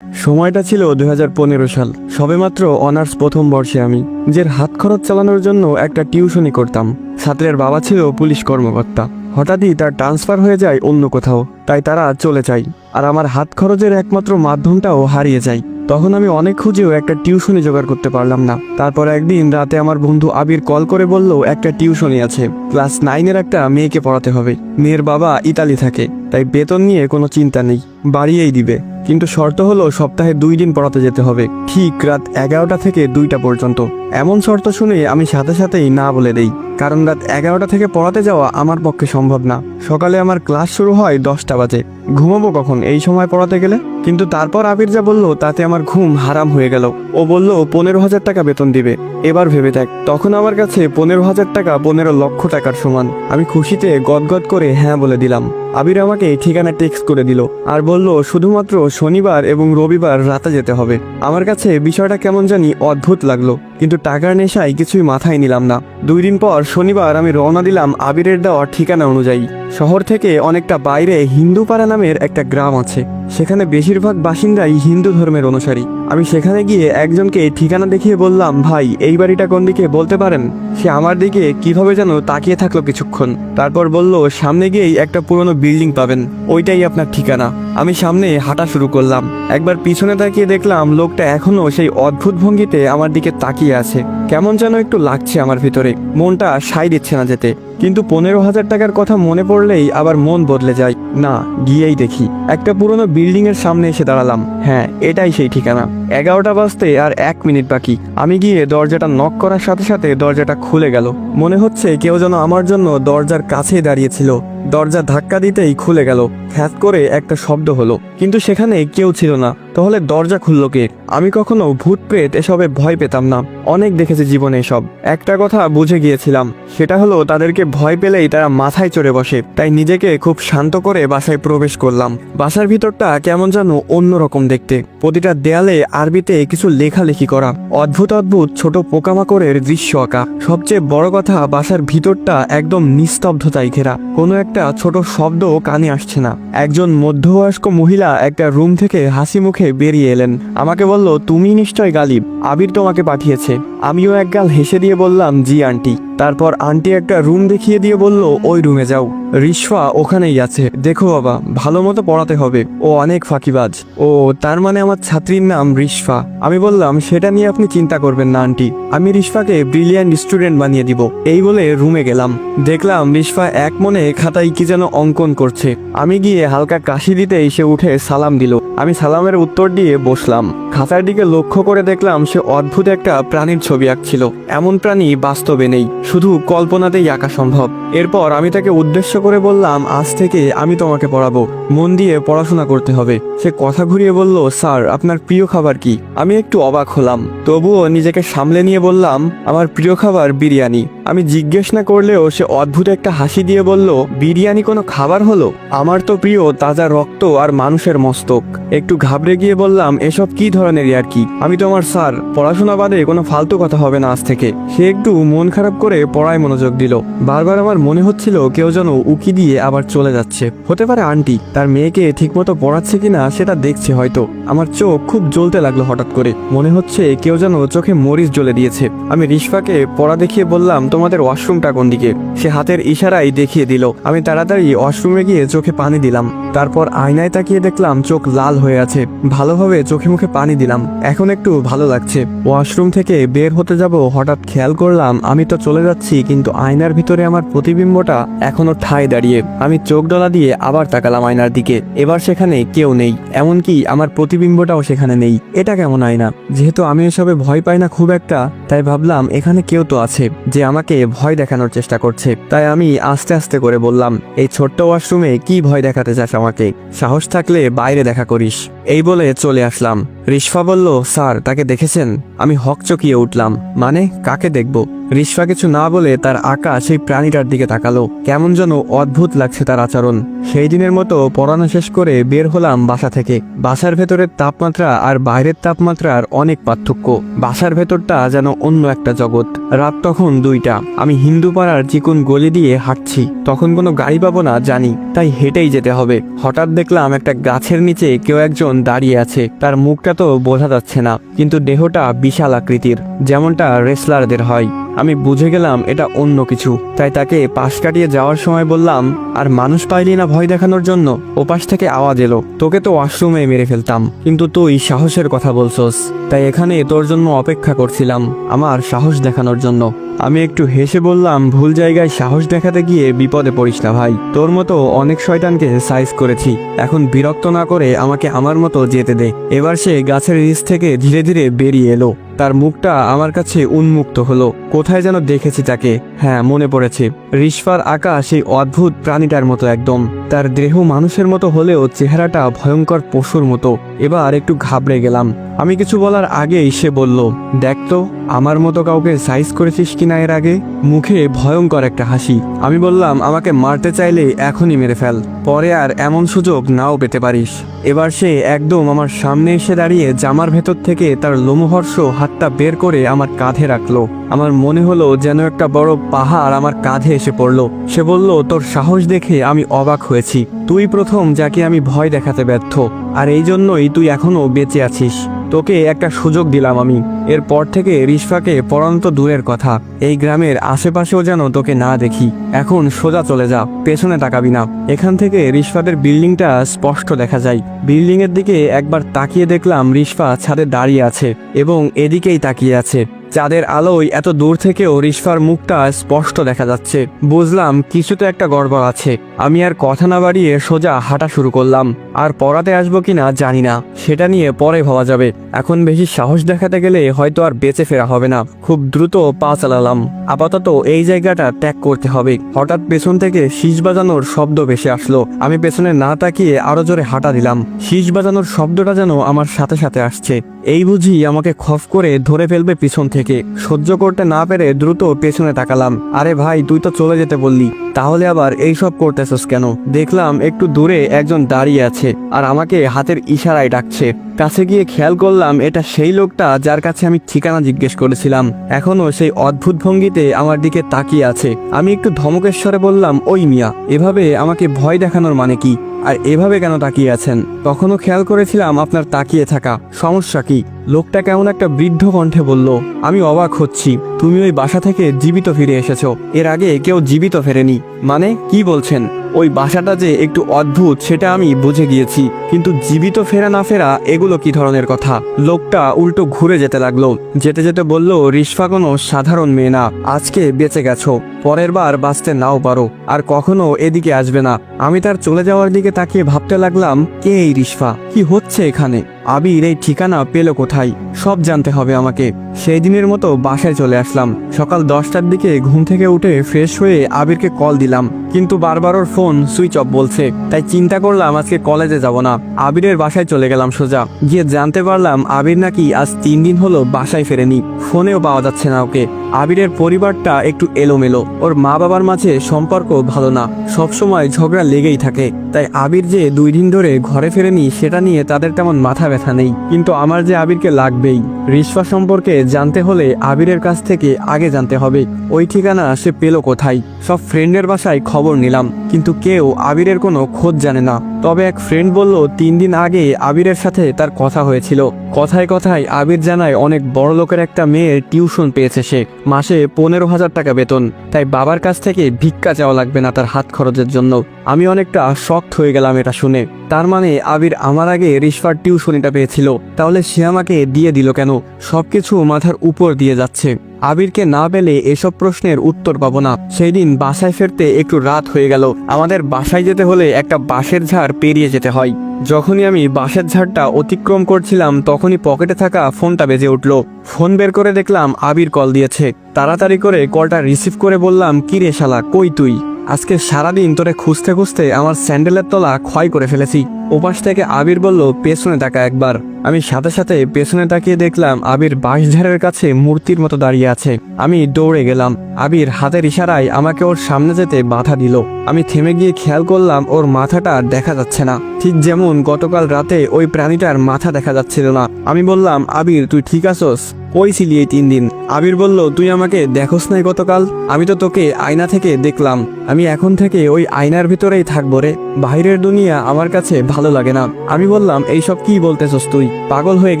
সময়টা ছিল 2015 সাল। সবেমাত্র অনার্স প্রথম বর্ষে আমি নিজের হাত খরচ চালানোর জন্য একটা টিউশনি করতাম। ছাত্রের বাবা ছিল পুলিশ কর্মকর্তা। হঠাৎই তার ট্রান্সফার হয়ে যায় অন্য কোথাও, তাই তারা চলে যায় আর আমার হাত খরচের একমাত্র মাধ্যমটাও হারিয়ে যায়। তখন আমি অনেক খুঁজেও একটা টিউশনি জোগাড় করতে পারলাম না। তারপর একদিন রাতে আমার বন্ধু আবির কল করে বলল একটা টিউশনি আছে, ক্লাস 9-এর একটা মেয়েকে পড়াতে হবে। মেয়ের বাবা ইতালি থাকে, তাই বেতন নিয়ে কোনো চিন্তা নেই, বাড়িয়েই দিবে। কিন্তু শর্ত হলো সপ্তাহে 2 দিন পড়াতে যেতে হবে, ঠিক রাত 11টা থেকে 2টা পর্যন্ত। এমন শর্ত শুনে আমি সাথে সাথেই না বলে দেই, কারণ রাত 11টা থেকে পড়াতে যাওয়া আমার পক্ষে সম্ভব না। সকালে আমার ক্লাস শুরু হয় 10টা বাজে, ঘুমাবো কখন এই সময় পড়াতে গেলে? কিন্তু তারপর আবির যা বলল তাতে আমার ঘুম হারাম হয়ে গেল। ও বলল 15,000 টাকা বেতন দিবে। এবার ভেবে দেখ, তখন আমার কাছে 15,000 টাকা 15 লক্ষ টাকার সমান। আমি খুশিতে গদগদ করে হ্যাঁ বলে দিলাম। আবির আমাকে ঠিকানা টেক্সট করে দিল আর বলল শুধুমাত্র শনিবার এবং রবিবার রাতে যেতে হবে। আমার কাছে বিষয়টা কেমন জানি অদ্ভুত লাগলো, কিন্তু টাকার নেশায় কিছুই মাথায় নিলাম না। 2 দিন পর শনিবার আমি রওনা দিলাম আবিরের দেওয়া ঠিকানা অনুযায়ী। শহর থেকে অনেকটা বাইরে হিন্দুপাড়া নামের একটা গ্রাম আছে, সেখানে বেশিরভাগ বাসিন্দাই হিন্দু ধর্মের অনুসারী। আমি সেখানে গিয়ে একজনকে ঠিকানা দেখিয়ে বললাম, ভাই এই বাড়িটা কোন দিকে বলতে পারেন? সে আমার দিকে কিভাবে যেন তাকিয়ে থাকলো কিছুক্ষণ, তারপর বলল সামনে গিয়েই একটা পুরনো বিল্ডিং পাবেন, ওইটাই আপনার ঠিকানা। আমি সামনে হাঁটা শুরু করলাম। একবার পিছনে তাকিয়ে দেখলাম লোকটা এখনো সেই অদ্ভুত ভঙ্গিতে আমার দিকে তাকিয়ে আছে। কেমন যেন একটু লাগছে আমার ভিতরে, মনটা সায় দিচ্ছে না যেতে। কিন্তু 15,000 টাকার কথা মনে পড়লেই আবার মন বদলে যায়। না, গিয়েই দেখি। একটা পুরনো বিল্ডিং এর সামনে এসে দাঁড়ালাম। হ্যাঁ, এটাই সেই ঠিকানা। 11টা বাজতে আর 1 মিনিট বাকি। আমি গিয়ে দরজাটা নক করার সাথে সাথে দরজাটা খুলে গেল। মনে হচ্ছে কেউ যেন আমার জন্য দরজার কাছেই দাঁড়িয়েছিল। দরজা ধাক্কা দিতেই খুলে গেল, খ্যাত করে একটা শব্দ হলো, কিন্তু সেখানে কেউ ছিল না। তাহলে দরজা খুলল কে? আমি কখনো ভূত প্রেত এসবে ভয় পেতাম না, অনেক দেখেছি জীবনে এসব। একটা কথা বুঝে গিয়েছিলাম, সেটা হলো তাদেরকে ভয় পেলেই তারা মাথায় চড়ে বসে। তাই নিজেকে খুব শান্ত করে বাসায় প্রবেশ করলাম। বাসার ভিতরটা কেমন যেন অন্যরকম দেখতে। প্রতিটা দেয়ালে আরবিতে কিছু লেখালেখি করা, অদ্ভুত অদ্ভুত ছোট পোকামাকড়ের দৃশ্য আঁকা। সবচেয়ে বড় কথা, বাসার ভিতরটা একদম নিস্তব্ধতায় ঘেরা, কোনো একটা ছোট শব্দ কানে আসছে না। একজন মধ্যবয়স্ক মহিলা একটা রুম থেকে হাসি মুখে বেরিয়ে এলেন। আমাকে বলল, তুমি নিশ্চয় গালিব, আবির তোমাকে পাঠিয়েছে। আমিও একগাল হেসে দিয়ে বললাম, জি আন্টি। তারপর আন্টি একটা রুম দেখিয়ে দিয়ে বলল, ওই রুমে যাও, রিশফা ওখানেই আছে, দেখো বাবা, ভালো মতো পড়াতে হবে, ও অনেক ফাঁকিবাজ। ও, তার মানে আমার ছাত্রীর নাম রিশফা? আমি বললাম, সেটা নিয়ে আপনি চিন্তা করবেন না আন্টি, আমি রিশফাকে ব্রিলিয়ান্ট স্টুডেন্ট বানিয়ে দিব। এই বলে রুমে গেলাম। দেখলাম রিশফা এক মনে খাতায় কি যেন অঙ্কন করছে। আমি গিয়ে হালকা কাশি দিতেই সে উঠে সালাম দিল। আমি সালামের উত্তর দিয়ে বসলাম। খাতার দিকে লক্ষ্য করে দেখলাম সে অদ্ভুত একটা প্রাণীর ছবি আঁকছিল। এমন প্রাণী বাস্তবে নেই, শুধু কল্পনাতেই আঁকা সম্ভব। এরপর আমি তাকে উদ্দেশ্য করে বললাম, আজ থেকে আমি তোমাকে পড়াবো, মন দিয়ে পড়াশোনা করতে হবে। সে কথা ঘুরিয়ে বলল, স্যার আপনার প্রিয় খাবার কি? আমি একটু অবাক হলাম, তবুও নিজেকে সামলে নিয়ে বললাম, আমার প্রিয় খাবার বিরিয়ানি। আমি জিজ্ঞেস না করলেও সে অদ্ভুত একটা হাসি দিয়ে বলল, বিরিয়ানি কোনো খাবার হলো? আমার তো প্রিয় তাজা রক্ত আর মানুষের মস্তক। একটু ঘাবড়ে গিয়ে বললাম, এসব কি ধরনের আর কি? আমি তো আমার স্যার, পড়াশোনা বাদে কোনো ফালতু কথা হবে না আজ থেকে। সে একটু মন খারাপ করে পড়ায় মনোযোগ দিল। বারবার আমার মনে হচ্ছিল কেউ যেন উকি দিয়ে আবার চলে যাচ্ছে। হতে পারে আন্টি তার মেয়েকে ঠিকমতো পড়াচ্ছে কিনা সেটা দেখছে হয়তো। আমার চোখ খুব জ্বলতে লাগলো হঠাৎ করে, মনে হচ্ছে কেউ যেন চোখে মরিচ জ্বলে দিয়েছে। আমি রিশফাকে পড়া দেখিয়ে বললাম, তোমাদের ওয়াশরুমটা কোন দিকে? সে হাতের ইশারায় দেখিয়ে দিল। আমি তাড়াতাড়ি ওয়াশরুমে গিয়ে চোখে পানি দিলাম। তারপর আয়নায় তাকিয়ে দেখলাম চোখ লাল হয়ে আছে। ভালোভাবে চোখে মুখে পানি দিলাম, এখন একটু ভালো লাগছে। ওয়াশরুম থেকে বের হতে যাব, হঠাৎ খেয়াল করলাম আমি তো চলে যাচ্ছি, কিন্তু আয়নার ভিতরে আমার প্রতিবিম্বটা এখনো ঠায় দাঁড়িয়ে। আমি চোখ ডলা দিয়ে আবার তাকালাম আয়নার দিকে। এবার সেখানে কেউ নেই, এমনকি আমার প্রতিবিম্বটাও সেখানে নেই। এটা কেমন আয়না? যেহেতু আমি এসবে ভয় পাই না খুব একটা, তাই ভাবলাম এখানে কেউ তো আছে যে আমাকে ভয় দেখানোর চেষ্টা করছে। তাই আমি আস্তে আস্তে করে বললাম, এই ছোট্ট ওয়াশরুমে কি ভয় দেখাতে চাস আমাকে? সাহস থাকলে বাইরে দেখা করিস। এই বলে চলে আসলাম। রিশফা বলল, স্যার তাকে দেখেছেন? আমি হকচকিয়ে উঠলাম, মানে কাকে দেখব? রিশফা কিছু না বলে তার আঁকা সেই প্রাণীটার দিকে তাকালো। কেমন যেন অদ্ভুত লাগছে তার আচরণ। সেই দিনের মতো পড়ানো শেষ করে বের হলাম বাসা থেকে। বাসার ভেতরের তাপমাত্রা আর বাইরের তাপমাত্রার অনেক পার্থক্য। বাসার ভেতরটা যেন অন্য একটা জগৎ। রাত তখন 2টা। আমি হিন্দু পাড়ার চিকুন গলি দিয়ে হাঁটছি। তখন কোনো গাড়ি পাবো না জানি, তাই হেঁটেই যেতে হবে। হঠাৎ দেখলাম একটা গাছের নিচে কেউ একজন দাঁড়িয়ে আছে। তার মুখটা তো বোঝা যাচ্ছে না, কিন্তু দেহটা বিশাল আকৃতির, যেমনটা রেসলারদের হয়। আমি বুঝে গেলাম এটা অন্য কিছু, তাই তাকে পাশ কাটিয়ে যাওয়ার সময় বললাম, আর মানুষ পাইলি না ভয় দেখানোর জন্য? ওপাশ থেকে আওয়াজ এলো, তোকে তো ওয়াশরুমে মেরে ফেলতাম, কিন্তু তুই সাহসের কথা বলছস, তাই এখানে তোর জন্য অপেক্ষা করছিলাম, আমার সাহস দেখানোর জন্য। আমি একটু হেসে বললাম, ভুল জায়গায় সাহস দেখাতে গিয়ে বিপদে পড়িস না ভাই, তোর মতো অনেক শয়তানকে সাইজ করেছি, এখন বিরক্ত না করে আমাকে আমার মতো যেতে দে। এবার সে গাছের নিচ থেকে ধীরে ধীরে বেরিয়ে এলো। তার মুখটা আমার কাছে উন্মুক্ত হলো। কোথায় যেন দেখেছি তাকে, হ্যাঁ মনে পড়েছে, রিশফার আঁকা সেই অদ্ভুত প্রাণীটার মতো একদম। তার দেহ মানুষের মতো হলেও চেহারাটা ভয়ঙ্কর পশুর মতো। এবার একটু ঘাবড়ে গেলাম। আমি কিছু বলার আগেই সে বলল, দেখ তো আমার মতো কাউকে সাইজ করেছিস কিনা এর আগে? মুখে ভয়ঙ্কর একটা হাসি। আমি বললাম, আমাকে মারতে চাইলে এখনই মেরে ফেল, পরে আর এমন সুযোগ নাও পেতে পারিস। এবার সে একদম আমার সামনে এসে দাঁড়িয়ে জামার ভেতর থেকে তার লোমহর্ষ হাতটা বের করে আমার কাঁধে রাখলো। আমার মনে হলো যেন একটা বড় পাহাড় আমার কাঁধে এসে পড়লো। সে বলল, তোর সাহস দেখে আমি অবাক হয়েছি, তুই প্রথম যাকে আমি ভয় দেখাতে ব্যর্থ, আর এই জন্যই তুই এখনো বেঁচে আছিস। তোকে একটা সুযোগ দিলাম আমি, এরপর থেকে রিশফাকে পড়ানো তো দূরের কথা, এই গ্রামের আশেপাশেও যেন তোকে না দেখি। এখন সোজা চলে যা, পেছনে তাকাবি না। এখান থেকে রিশফাদের বিল্ডিংটা স্পষ্ট দেখা যায়। বিল্ডিং এর দিকে একবার তাকিয়ে দেখলাম রিশফা ছাদে দাঁড়িয়ে আছে এবং এদিকেই তাকিয়ে আছে। চাঁদের আলোয় এত দূর থেকেও রিশফার মুখটা স্পষ্ট দেখা যাচ্ছে। বুঝলাম কিছু তো একটা গড়বড় আছে। আমি আর কথা না বাড়িয়ে সোজা হাঁটা শুরু করলাম। আর পড়াতে আসবো কিনা জানি না, সেটা নিয়ে পরে ভাবা যাবে। এখন বেশি সাহস দেখাতে গেলে হয়তো আর বেঁচে ফেরা হবে না। খুব দ্রুত পা চালালাম। আপাতত এই জায়গাটা ত্যাগ করতে হবে। হঠাৎ পেছন থেকে শীষ বাজানোর শব্দ ভেসে আসলো। আমি পেছনে না তাকিয়ে আরো জোরে হাঁটা দিলাম। শীষ বাজানোর শব্দটা যেন আমার সাথে সাথে আসছে। এই বুঝি আমাকে খপ করে ধরে ফেলবে পিছন থেকে। সহ্য করতে না পেরে দ্রুত পেছনে তাকালাম। আরে ভাই, তুই তো চলে যেতে বললি, তাহলে আবার এইসব করতেছস কেন? দেখলাম একটু দূরে একজন দাঁড়িয়ে আছে আর আমাকে হাতের ইশারায় ডাকছে। কাছে গিয়ে খেয়াল করলাম এটা সেই লোকটা যার কাছে আমি ঠিকানা জিজ্ঞেস করেছিলাম। এখনো সেই অদ্ভুত ভঙ্গিতে আমার দিকে তাকিয়ে আছে। আমি একটু ধমকেশ্বরে বললাম, ওই মিয়া, এভাবে আমাকে ভয় দেখানোর মানে কি? আর এভাবে কেন তাকিয়ে আছেন? তখনও খেয়াল করেছিলাম আপনার তাকিয়ে থাকা, সমস্যা কি? লোকটা কেমন একটা বৃদ্ধ কণ্ঠে বলল, আমি অবাক হচ্ছি, তুমি ওই বাসা থেকে জীবিত ফিরে এসেছো, এর আগে কেউ জীবিত ফেরেনি। মানে কি বলছেন? ওই বাসাটা যে একটু অদ্ভুত সেটা আমি বুঝে গিয়েছি, কিন্তু জীবিত ফেরা না ফেরা এগুলো কি ধরনের কথা? লোকটা উল্টো ঘুরে যেতে লাগলো। যেতে যেতে বলল, রিশফা কোনো সাধারণ মেয়ে না, আজকে বেঁচে গেছো, পরের বার বাঁচতে নাও পারো, আর কখনো এদিকে আসবে না। আমি তার চলে যাওয়ার দিকে তাকিয়ে ভাবতে লাগলাম, কে এই রিশফা? কি হচ্ছে এখানে? আবির এই ঠিকানা পেল কোথায়? সব জানতে হবে আমাকে। সেই দিনের মতো বাসায় চলে আসলাম। সকাল 10টার দিকে ঘুম থেকে উঠে ফ্রেশ হয়ে আবিরকে কল দিলাম, কিন্তু বারবার ওর ফোন সুইচ অফ বলছে। তাই চিন্তা করলাম আজকে কলেজে যাব না, আবিরের বাসায় চলে গেলাম সোজা। গিয়ে জানতে পারলাম আবির নাকি আজ 3 দিন হলো বাসায় ফেরেনি, ফোনেও পাওয়া যাচ্ছে না ওকে। আবিরের পরিবারটা একটু এলোমেলো, ওর মা বাবার মাঝে সম্পর্ক ভালো না, সবসময় ঝগড়া লেগেই থাকে। তাই আবির যে 2 দিন ধরে ঘরে ফেরেনি সেটা নিয়ে তাদের তেমন মাথা ব্যথা নেই, কিন্তু আমার যে আবিরকে লাগবেই। রিশফা সম্পর্কে জানতে হলে আবিরের কাছ থেকে আগে জানতে হবে ওই ঠিকানা সে পেল কোথায়। সব ফ্রেন্ডের বাসায় খবর নিলাম, কিন্তু কেউ আবিরের কোনো খোঁজ জানে না। তবে এক ফ্রেন্ড বলল 3 দিন আগে আবিরের সাথে তার কথা হয়েছিল। কথায় কথায় আবির জানায় অনেক বড় লোকের একটা মেয়ের টিউশন পেয়েছে সে, মাসে 15,000 টাকা বেতন, তাই বাবার কাছ থেকে ভিক্ষা চাওয়া লাগবে না তার হাত খরচের জন্য। আমি অনেকটা শকড হয়ে গেলাম এটা শুনে। তার মানে আবির আমার আগে রিশফার টিউশনিটা পেয়েছিল, তাহলে সে আমাকে দিয়ে দিল কেন? সবকিছু মাথার উপর দিয়ে যাচ্ছে। আবিরকে না পেলে এসব প্রশ্নের উত্তর পাবো না। সেই দিন বাসায় ফিরতে একটু রাত হয়ে গেল। আমাদের বাসায় যেতে হলে একটা বাঁশের ঝাড় পেরিয়ে যেতে হয়। যখনই আমি বাঁশের ঝাড়টা অতিক্রম করছিলাম তখনই পকেটে থাকা ফোনটা বেজে উঠল। ফোন বের করে দেখলাম আবির কল দিয়েছে। তাড়াতাড়ি করে কলটা রিসিভ করে বললাম, কি রে শালা, কই তুই? আজকে সারাদিন তোরে খুঁজতে খুঁজতে আমার স্যান্ডেলের তলা ক্ষয় করে ফেলেছি। ওপাশ থেকে আবির বলল, পেছনে তাকা একবার। আমি সাথে সাথে পেছনে তাকিয়ে দেখলাম আবির বাঁশঝাড়ের কাছে মূর্তির মতো দাঁড়িয়ে আছে। আমি দৌড়ে গেলাম। আবির হাতের ইশারায় আমাকে ওর সামনে যেতে বাধা দিল। আমি থেমে গিয়ে খেয়াল করলাম ওর মাথাটা আর দেখা যাচ্ছে না, ঠিক যেমন গতকাল রাতে ওই প্রাণীটার মাথা দেখা যাচ্ছিল না। আমি বললাম, আবির তুই ঠিক আছোস? কই ছিলি এই 3 দিন? আবির বলল, তুই আমাকে দেখোস নাই গতকাল? আমি তো তোকে আয়না থেকে দেখলাম। আমি এখন থেকে ওই আয়নার ভিতরেই থাকবো রে, বাইরের দুনিয়া আমার কাছে ভালো লাগে না। আমি বললাম, এইসব কি বলতেছস তুই? পাগল হয়ে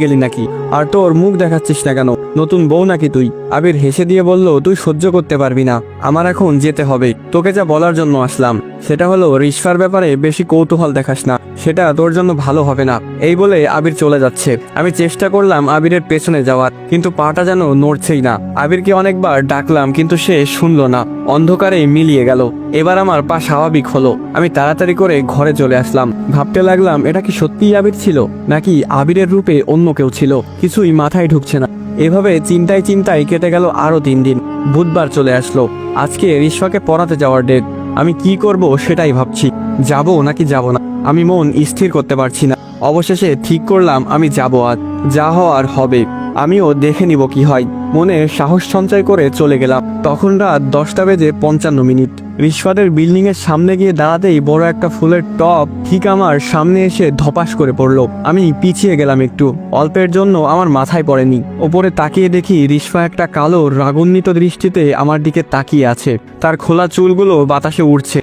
গেলি নাকি? আর তোর মুখ দেখাচ্ছিস না কেন? নতুন বউ নাকি তুই? আবির হেসে দিয়ে বলল, তুই সহ্য করতে পারবি না, আমার এখন যেতে হবে। তোকে যা বলার জন্য আসলাম সেটা হলো, রিশফার ব্যাপারে বেশি কৌতূহল দেখাস না, সেটা তোর জন্য ভালো হবে না। এই বলে আবির চলে যাচ্ছে। আমি চেষ্টা করলাম আবিরের পেছনে যাওয়ার, কিন্তু পাটা যেন নড়ছেই না। আবিরকে অনেকবার ডাকলাম কিন্তু সে শুনলো না, অন্ধকারে মিলিয়ে গেল। এবার আমার পা স্বাভাবিক হলো। আমি তাড়াতাড়ি করে ঘরে চলে আসলাম। ভাবতে লাগলাম, এটা কি সত্যিই আবির ছিল নাকি আবিরের রূপে অন্য কেউ ছিল? কিছুই মাথায় ঢুকছে না। এভাবে চিন্তায় চিন্তায় কেটে গেল আরো 3 দিন। বুধবার চলে আসলো। আজকে রিশফাকে পড়াতে যাওয়ার ডেট। আমি কি করব সেটাই ভাবছি, যাব নাকি যাব না। আমি মন স্থির করতে পারছি না। অবশেষে ঠিক করলাম আমি যাব, আজ যা হওয়ার হবে। আমিও দেখে নিব কি হয়। মনে সাহস সঞ্চয় করে চলে গেলাম। তখন রাত 10:55। রিশফাদের বিল্ডিং এর সামনে গিয়ে দাঁড়াতেই বড় একটা ফুলের টব ঠিক আমার সামনে এসে ধপাস করে পড়লো। আমি পিছিয়ে গেলাম একটু, অল্পের জন্য আমার মাথায় পড়েনি। ওপরে তাকিয়ে দেখি রিশফা একটা কালো রাগান্বিত দৃষ্টিতে আমার দিকে তাকিয়ে আছে। তার খোলা চুলগুলো বাতাসে উড়ছে।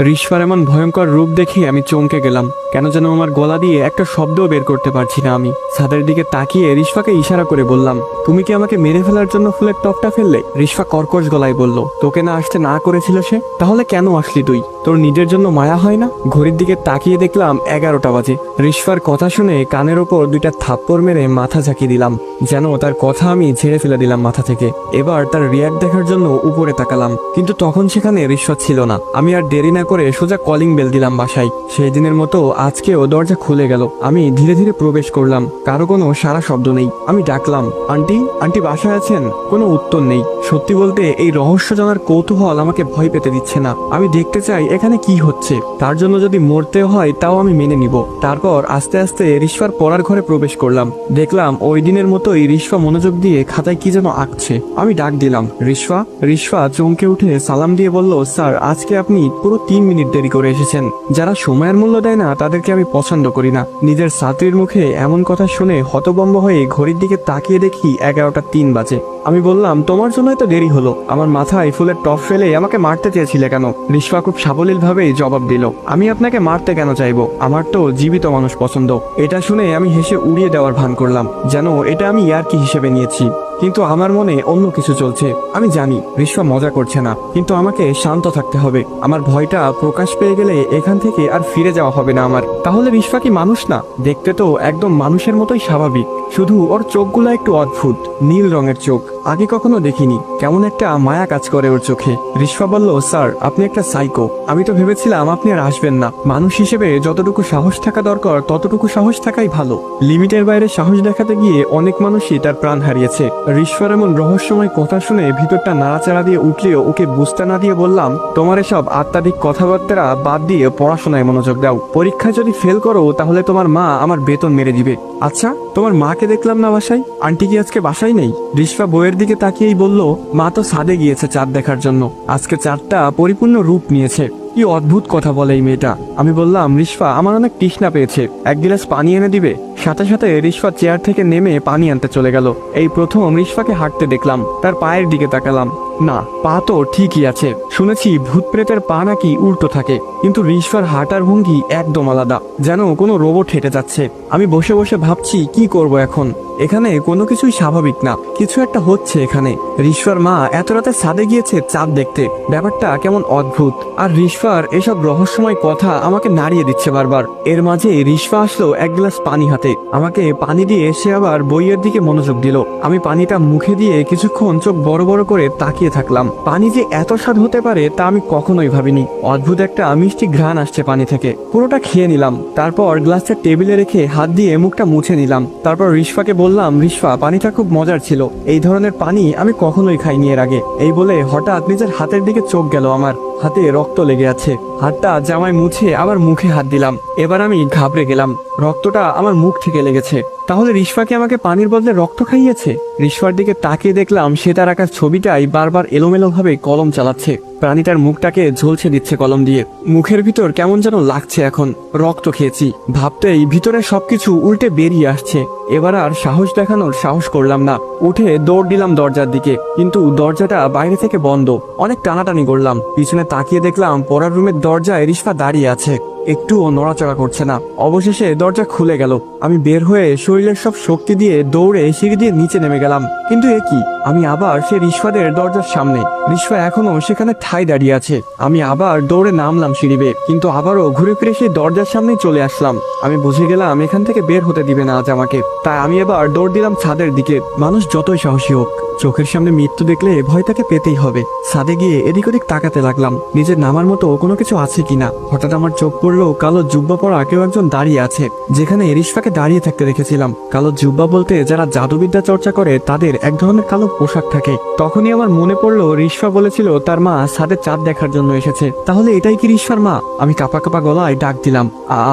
রিশফার এমন ভয়ঙ্কর রূপ দেখে আমি চমকে গেলাম। কেন যেন আমার গলা দিয়ে একটা শব্দও বের করতে পারছি না। আমি ছাদের দিকে তাকিয়ে রিশফাকে ইশারা করে বললাম, তুমি কি আমাকে মেরে ফেলার জন্য ফুলের টপটা ফেললে? রিশফা কর্কশ গলায় বলল, তোকে না আসতে না করেছিল সে? তাহলে কেন আসলি তুই? তোর নিজের জন্য মায়া হয় না? ঘড়ির দিকে তাকিয়ে দেখলাম 11টা বাজে। রিশফার কথা শুনে কানের ওপর 2টা থাপ্পড় মেরে মাথা ঝাঁকিয়ে দিলাম, যেন তার কথা আমি ঝেড়ে ফেলে দিলাম মাথা থেকে। এবার তার রিয়াক্ট দেখার জন্য উপরে তাকালাম, কিন্তু তখন সেখানে রিশফা ছিল না। আমি আর দেরি না করে সোজা কলিং বেল দিলাম বাসায়। সেই দিনের মতো আজকেও দরজা খুলে গেল। আমি ধীরে ধীরে প্রবেশ করলাম। কারো কোনো সারা শব্দ নেই। আমি ডাকলাম, আন্টি, আন্টি বাসায় আছেন? কোনো উত্তর নেই। সত্যি বলতে এই রহস্য জানার কৌতূহল আমাকে ভয় পেতে দিচ্ছে না। আমি দেখতে চাই এখানে কি হচ্ছে। তার জন্য যদি মরতে হয় তাও আমি মেনে নিব। তারপর আস্তে আস্তে রিশফার পড়ার ঘরে প্রবেশ করলাম। দেখলাম ওই দিনের মতোই রিশফা মনোযোগ দিয়ে খাতায় কি যেন আঁকছে। আমি ডাক দিলাম, রিশফা। রিশফা চমকে উঠে সালাম দিয়ে বলল, স্যার আজকে আপনি পুরো 3 মিনিট দেরি করে এসেছেন। যারা সময়ের মূল্য দেয় না তাদেরকে আমি পছন্দ করি না। নিজের ছাত্রীর মুখে এমন কথা শুনে হতভম্ব হয়ে ঘড়ির দিকে তাকিয়ে দেখি 11টা 3 বাজে। আমি বললাম, তোমার জন্যই তো দেরি হলো। আমার মাথায় ফুলের টপ ফেলে আমাকে মারতে চেয়েছিলে কেন? রিশফা খুব সাবলীল ভাবেই জবাব দিল, আমি আপনাকে মারতে কেন চাইবো? আমার তো জীবিত মানুষ পছন্দ। এটা শুনে আমি হেসে উড়িয়ে দেওয়ার ভান করলাম, যেন এটা আমি ইয়ার্কি হিসেবে নিয়েছি। কিন্তু আমার মনে অন্য কিছু চলছে। আমি জানি রিশফা মজা করছে না, কিন্তু আমাকে শান্ত থাকতে হবে। আমার ভয়টা প্রকাশ পেয়ে গেলে এখান থেকে আর ফিরে যাওয়া হবে না আমার। তাহলে রিশফা কি মানুষ না? দেখতে তো একদম মানুষের মতোই স্বাভাবিক, শুধু ওর চোখগুলো একটু অদ্ভুত, নীল রঙের চোখ। আগে কখনো দেখিনি। কেমন একটা মায়া কাজ করে ওর চোখে। রিশফা বলল, স্যার আপনি একটা সাইকো। আমি তো ভেবেছিলাম আপনি আর আসবেন না। মানুষ হিসেবে যতটুকু সাহস থাকা দরকার ততটুকু সাহস থাকাই ভালো। লিমিটের বাইরে সাহস দেখাতে গিয়ে অনেক মানুষই তার প্রাণ হারিয়েছে। রিশফার এমন রহস্যময় কথা শুনে ভিতরটা নাড়াচাড়া দিয়ে উঠলেও ওকে বুঝতে না দিয়ে বললাম, তোমার এসব আত্মাধিক কথাবার্তা বাদ দিয়ে পড়াশোনায় মনোযোগ দাও। পরীক্ষায় যদি ফেল করো তাহলে তোমার মা আমার বেতন মেরে দিবে। আচ্ছা, তোমার মাকে দেখলাম না বাসায়? আন্টি কি আজকে বাসায় নেই? রিশফা বইয়ের দিকে তাকিয়েই বলল, মা তো ছাদে গিয়েছে চাঁদ দেখার জন্য। আজকে চাঁদটা পরিপূর্ণ রূপ নিয়েছে। কি অদ্ভুত কথা বলে এই মেয়েটা। আমি বললাম, রিশফা আমার অনেক তৃষ্ণা পেয়েছে, 1 গ্লাস পানি এনে দিবে? সাথে সাথে রিশফা চেয়ার থেকে নেমে পানি আনতে চলে গেল। এই প্রথম রিশফাকে হাঁটতে দেখলাম। তার পায়ের দিকে তাকালাম, না, পা তো ঠিকই আছে। শুনেছি ভূত প্রেতের পা নাকি উল্টো থাকে, কিন্তু রিশফার হাঁটার ভঙ্গি একদম আলাদা, যেন কোনো রোবট হেঁটে যাচ্ছে। আমি বসে বসে ভাবছি কি করব এখন। এখানে কোনো কিছুই স্বাভাবিক না, কিছু একটা হচ্ছে এখানে। রিশফার মা এত রাতে ছাদে গিয়েছে চাঁদ দেখতে, ব্যাপারটা কেমন অদ্ভুত। আর রিশফার এসব রহস্যময় কথা আমাকে নাড়িয়ে দিচ্ছে বারবার। এর মাঝে রিশফা আসলো 1 গ্লাস পানি হাতে। আমাকে পানি দিয়ে সে আবার বইয়ের দিকে মনোযোগ দিল। আমি পানিটা মুখে দিয়ে কিছুক্ষণ চোখ বড় বড় করে তাকিয়ে থাকলাম। পানি যে এত স্বাদ হতে পারে তা আমি কখনোই ভাবিনি। অদ্ভুত একটা মিষ্টি ঘ্রাণ আসছে পানি থেকে। পুরোটা খেয়ে নিলাম। তারপর গ্লাসটা টেবিলে রেখে হাত দিয়ে মুখটা মুছে নিলাম। তারপর রিশফাকে বললাম, রিশফা পানিটা খুব মজার ছিল, এই ধরনের পানি আমি কখনোই খাইনি এর আগে। এই বলে হঠাৎ নিজের হাতের দিকে চোখ গেল আমার। হাতে রক্ত লেগে আছে। হাতটা জামায় মুছে আবার মুখে হাত দিলাম। এবার আমি ঘাবড়ে গেলাম, রক্তটা আমার মুখ থেকে লেগেছে। তাহলে রিশফাকে আমাকে পানির বদলে রক্ত খাইয়েছে। রিশফার দিকে তাকিয়ে দেখলাম সে তার আঁকা ছবিটাই বারবার এলোমেলোভাবে কলম চালাচ্ছে। প্রাণীটার মুখটাকে ঝলসে দিচ্ছে কলম দিয়ে। মুখের ভিতর কেমন যেন লাগছে, এখন রক্ত খেয়েছি ভাবতেই ভিতরে সবকিছু উল্টে বেরিয়ে আসছে। এবার আর সাহস দেখানোর সাহস করলাম না, উঠে দৌড় দিলাম দরজার দিকে, কিন্তু দরজাটা বাইরে থেকে বন্ধ। অনেক টানাটানি করলাম, পিছনে তাকিয়ে দেখলাম পড়ার রুমের দরজায় রিশফা দাঁড়িয়ে আছে, একটুও নড়াচড়া করছে না। অবশেষে দরজা খুলে গেল। আমি বের হয়ে শরীরের সব শক্তি দিয়ে দৌড়ে সিঁড়ি দিয়ে নিচে নেমে গেলাম। কিন্তু এ কি, আমি আবার সে রিশফাদের দরজার সামনে। রিশফা এখনো সেখানে ঠাই দাঁড়িয়ে আছে। আমি আবার দৌড়ে নামলাম সিঁড়ি বেয়ে, কিন্তু আবারও ঘুরে ফিরে সেই দরজার সামনেই চলে আসলাম। আমি বুঝে গেলাম এখান থেকে বের হতে দিবে না আজ আমাকে। তাই আমি এবার দৌড় দিলাম ছাদের দিকে। মানুষ যতই সাহসী হোক, চোখের সামনে মৃত্যু দেখলে ভয় তাকে পেতেই হবে। ছাদে গিয়ে এদিক ওদিক তাকাতে লাগলাম, নিজের নামার মতো কোনো কিছু আছে কিনা। হঠাৎ আমার চোখ পড়লো কালো জুব্বা পরা কেউ একজন দাঁড়িয়ে আছে, যেখানে রিশফাকে দাঁড়িয়ে থাকতে দেখেছিলাম। কালো জুব্বা বলতে যারা জাদুবিদ্যা চর্চা করে তাদের এক ধরনের কালো পোশাক থাকে। তখনই আমার মনে পড়লো রিশফা বলেছিল তার মা ছাদে চাঁদ দেখার জন্য এসেছে। তাহলে এটাই কি রিশফার মা? আমি কাঁপা কাঁপা গলায় ডাক দিলাম,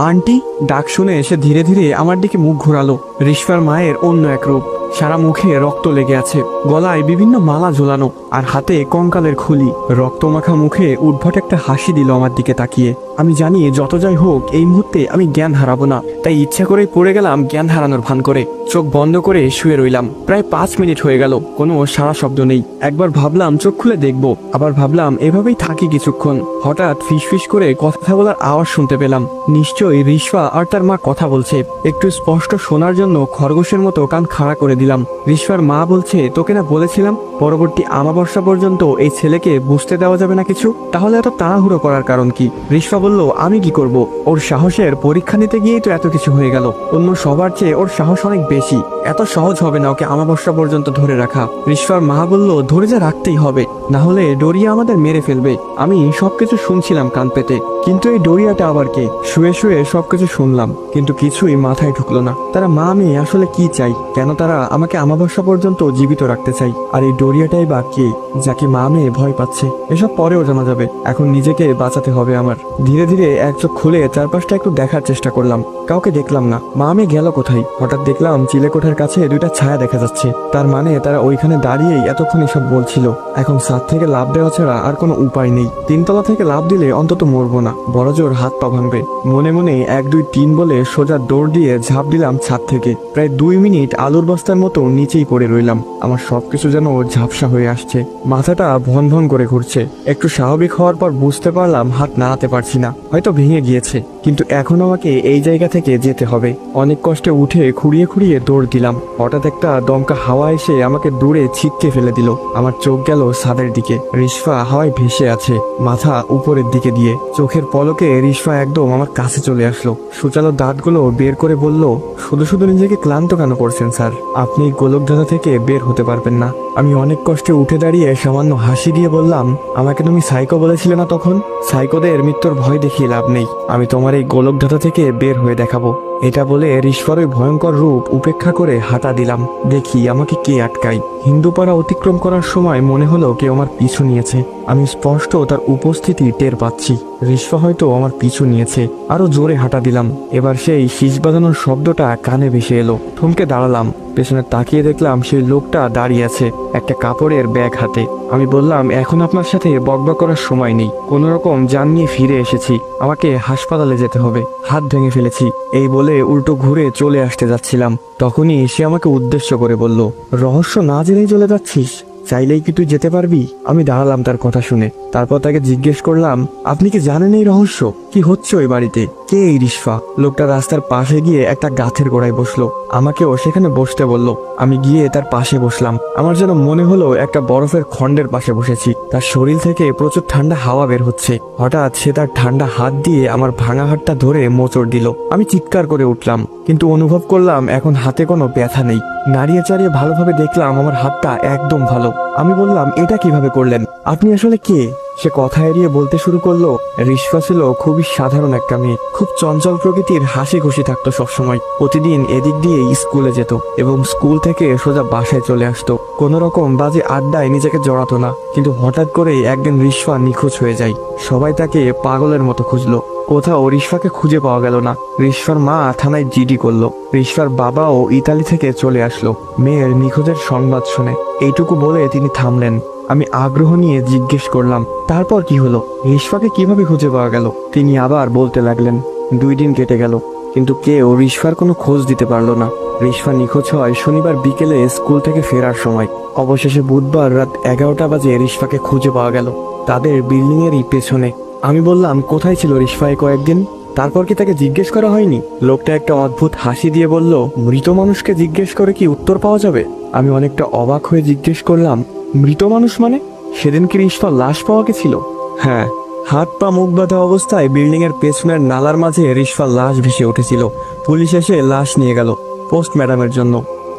আন্টি। ডাক শুনে এসে ধীরে ধীরে আমার দিকে মুখ ঘোরালো। রিশফার মায়ের অন্য এক রূপ, সারা মুখে রক্ত লেগে আছে, গলায় বিভিন্ন মালা ঝোলানো, আর হাতে কঙ্কালের খুলি। রক্তমাখা মুখে উদ্ভট একটা হাসি দিল আমার দিকে তাকিয়ে। আমি জানি যত যাই হোক এই মুহূর্তে আমি জ্ঞান হারাবো না, তাই ইচ্ছা করেই পড়ে গেলাম জ্ঞান হারানোর ভান করে। চোখ বন্ধ করে শুয়ে রইলাম। প্রায় 5 মিনিট হয়ে গেল, কোনো সারা শব্দ নেই। একবার ভাবলাম চোখ খুলে দেখবো, আবার ভাবলাম এভাবেই থাকি কিছুক্ষণ। হঠাৎ ফিসফিস করে কথা বলার আওয়াজ শুনতে পেলাম। নিশ্চয়ই রিশফা আর তার মা কথা বলছে। একটু স্পষ্ট শোনার জন্য খরগোশের মতো কান খাড়া করে দিলাম। রিশফার মা বলছে, তোকে না বলেছিলাম পরবর্তী আমাবস্যা পর্যন্ত এই ছেলেকে বুঝতে দেওয়া যাবে না কিছু, তাহলে এত তাড়াহুড়ো করার কারণ কি? রিশফা বলল, আমি কি করব? ওর সাহসের পরীক্ষা নিতে গিয়েই তো এত কিছু হয়ে গেল। অন্য সবার চেয়ে ওর সাহস অনেক বেশি, এত সহজ হবে না ওকে আমাবস্যা পর্যন্ত ধরে রাখা। রিশফার মা বলল, ধরে যা রাখতেই হবে, না হলে ডোরিয়া আমাদের মেরে ফেলবে। আমি সবকিছু শুনছিলাম কান পেতে, কিন্তু এই ডোরিয়াটা আবার কে? শুয়ে শুয়ে সবকিছু শুনলাম, কিন্তু কিছুই মাথায় ঢুকলো না। তারা মা মেয়ে আসলে কি চাই? কেন তারা আমাকে আমাবস্যা পর্যন্ত জীবিত রাখতে চাই? আর এই ডোরিয়াটাই বা কে, যাকে মা মেয়ে ভয় পাচ্ছে? এসব পরেও জানা যাবে, এখন নিজেকে বাঁচাতে হবে আমার। ধীরে ধীরে এক চোখ খুলে চারপাশটা একটু দেখার চেষ্টা করলাম, কাউকে দেখলাম না। মা মেয়ে গেল কোথায়? হঠাৎ দেখলাম চিলেকোঠার কাছে দুইটা ছায়া দেখা যাচ্ছে। তার মানে তারা ওইখানে দাঁড়িয়েই এতক্ষণ এসব বলছিল। এখন ছাদ থেকে লাফ দেওয়া ছাড়া আর কোনো উপায় নেই। 3 তলা থেকে লাফ দিলে অন্তত মরবো না, বড় জোর হাত পা ভাঙবে। মনে মনে 1 2 3 বলে সোজা দৌড় দিয়ে ঝাঁপ দিলাম ছাদ থেকে। প্রায় 2 মিনিট আলুর বস্তার মতো নিচেই পড়ে রইলাম। আমার সবকিছু যেন ঝাপসা হয়ে আসছে, মাথাটা ভন ভন করে ঘুরছে। একটু স্বাভাবিক হওয়ার পর বুঝতে পারলাম হাত নাড়াতে পারছি না, হয়তো ভেঙে গিয়েছে। কিন্তু এখন আমাকে এই জায়গা থেকে যেতে হবে। অনেক কষ্টে উঠে খুঁড়িয়ে খুঁড়িয়ে দৌড় দিলাম। হঠাৎ একটা দমকা হাওয়া এসে আমাকে দূরে ছিটকে ফেলে দিল। আমার চোখ গেল ছাদের দিকে। রিশফা হাওয়ায় ভেসে আছে, মাথা উপরের দিকে দিয়ে। চোখের পলকে রিশফা একদম আমার কাছে চলে আসলো। সুচালো দাঁতগুলো বের করে বলল, শুধু শুধু নিজেকে ক্লান্ত কেন করছেন স্যার? আপনি গোলকধাঁধা থেকে বের হতে পারবেন না। আমি অনেক কষ্টে উঠে দাঁড়িয়ে সামান্য হাসি দিয়ে বললাম, আমাকে তুমি সাইকো বলেছিলে না তখন? সাইকোদের মৃত্যুর ভয় দেখিয়ে লাভ নেই, আমি তোমার এই গোলকধাঁধা থেকে বের হয়ে দেখাবো। এটা বলে রিশফার ওই ভয়ঙ্কর রূপ উপেক্ষা করে হাঁটা দিলাম। দেখি আমাকে কে আটকাই। হিন্দুপাড়া অতিক্রম করার সময় মনে হলো কেউ আমার পিছু নিয়েছে। আমি স্পষ্ট তার উপস্থিতি টের পাচ্ছি। রিশফা হয়তো আমার পিছু নিয়েছে। আরো জোরে হাঁটা দিলাম। এবার সেই শীষ বাজানোর শব্দটা কানে ভেসে এলো। থমকে দাঁড়ালাম। পেছনে তাকিয়ে দেখলাম সেই লোকটা দাঁড়িয়ে আছে, একটা কাপড়ের ব্যাগ হাতে। আমি বললাম, এখন আপনার সাথে বকবক করার সময় নেই, কোনো রকম জান নিয়ে ফিরে এসেছি, আমাকে হাসপাতালে যেতে হবে, হাত ভেঙে ফেলেছি। এই বলে উল্টো ঘুরে চলে আসতে যাচ্ছিলাম, তখনই সে আমাকে উদ্দেশ্য করে বলল, রহস্য না জেনেই চলে যাচ্ছিস? চাইলেই কি তুই যেতে পারবি? আমি দাঁড়ালাম তার কথা শুনে। তারপর তাকে জিজ্ঞেস করলাম, আপনি কি জানেন এই রহস্য? কি হচ্ছে ওই বাড়িতে? কে এই রিশফা? লোকটা রাস্তার পাশে গিয়ে একটা গাছের গোড়ায় বসলো, আমাকেও সেখানে বসতে বলল। আমি গিয়ে তার পাশে বসলাম। আমার যেন মনে হলো একটা বরফের খণ্ডের পাশে বসেছি। তার শরীর থেকে প্রচুর ঠান্ডা হাওয়া বের হচ্ছে। হঠাৎ সে তার ঠান্ডা হাত দিয়ে আমার ভাঙা হাতটা ধরে মোচড় দিল। আমি চিৎকার করে উঠলাম, কিন্তু অনুভব করলাম এখন হাতে কোনো ব্যথা নেই। নাড়িয়ে চাড়িয়ে ভালোভাবে দেখলাম আমার হাতটা একদম ভালো। আমি বললাম, এটা কিভাবে করলেন? আপনি আসলে কে? সে কথা এড়িয়ে বলতে শুরু করলো, রিশফা ছিল খুবই সাধারণ একটা মেয়ে, খুব চঞ্চল প্রকৃতির, হাসি খুশি থাকতো সবসময়। প্রতিদিন এদিক দিয়ে স্কুলে যেত এবং স্কুল থেকে সোজা বাসায় চলে আসতো। কোনো রকম বাজে আড্ডায় নিজেকে জড়াতো না। কিন্তু হঠাৎ করেই একদিন রিশফা নিখোঁজ হয়ে যায়। সবাই তাকে পাগলের মতো খুঁজলো, কোথাও রিশফাকে খুঁজে পাওয়া গেল না। রিশফার মা থানায় জিডি করলো। রিশফার বাবাও ইতালি থেকে চলে আসলো মেয়ের নিখোঁজের সংবাদ শুনে। এইটুকু বলে তিনি থামলেন। আমি আগ্রহ নিয়ে জিজ্ঞেস করলাম, তারপর কি হলো? রিশফাকে কিভাবে খুঁজে পাওয়া গেল? তিনি আবার বলতে লাগলেন, 2 দিন কেটে গেল, কিন্তু কেউ রিশফার কোনো খোঁজ দিতে পারলো না। রিশফা নিখোঁজ হয় শনিবার বিকেলে স্কুল থেকে ফেরার সময়। অবশেষে বুধবার রাত 11টা বাজে রিশফাকে খুঁজে পাওয়া গেল, তাদের বিল্ডিংয়েরই পেছনে। আমি বললাম, কোথায় ছিল রিশফা কয়েকদিন? তারপর কি তাকে জিজ্ঞেস করা হয়নি? লোকটা একটা অদ্ভুত হাসি দিয়ে বলল, মৃত মানুষকে জিজ্ঞেস করে কি উত্তর পাওয়া যাবে? আমি অনেকটা অবাক হয়ে জিজ্ঞেস করলাম, মৃত মানুষ মানে? সেদিন কি রিশফার লাশ পাওয়া গেছিল? হ্যাঁ, হাত পা মুখ বাঁধা অবস্থায় বিল্ডিং এর পেছনের নালার মাঝে রিশফার লাশ ভেসে উঠেছিল। পুলিশ এসে লাশ নিয়ে গেল পোস্টম্যাডামের জন্য।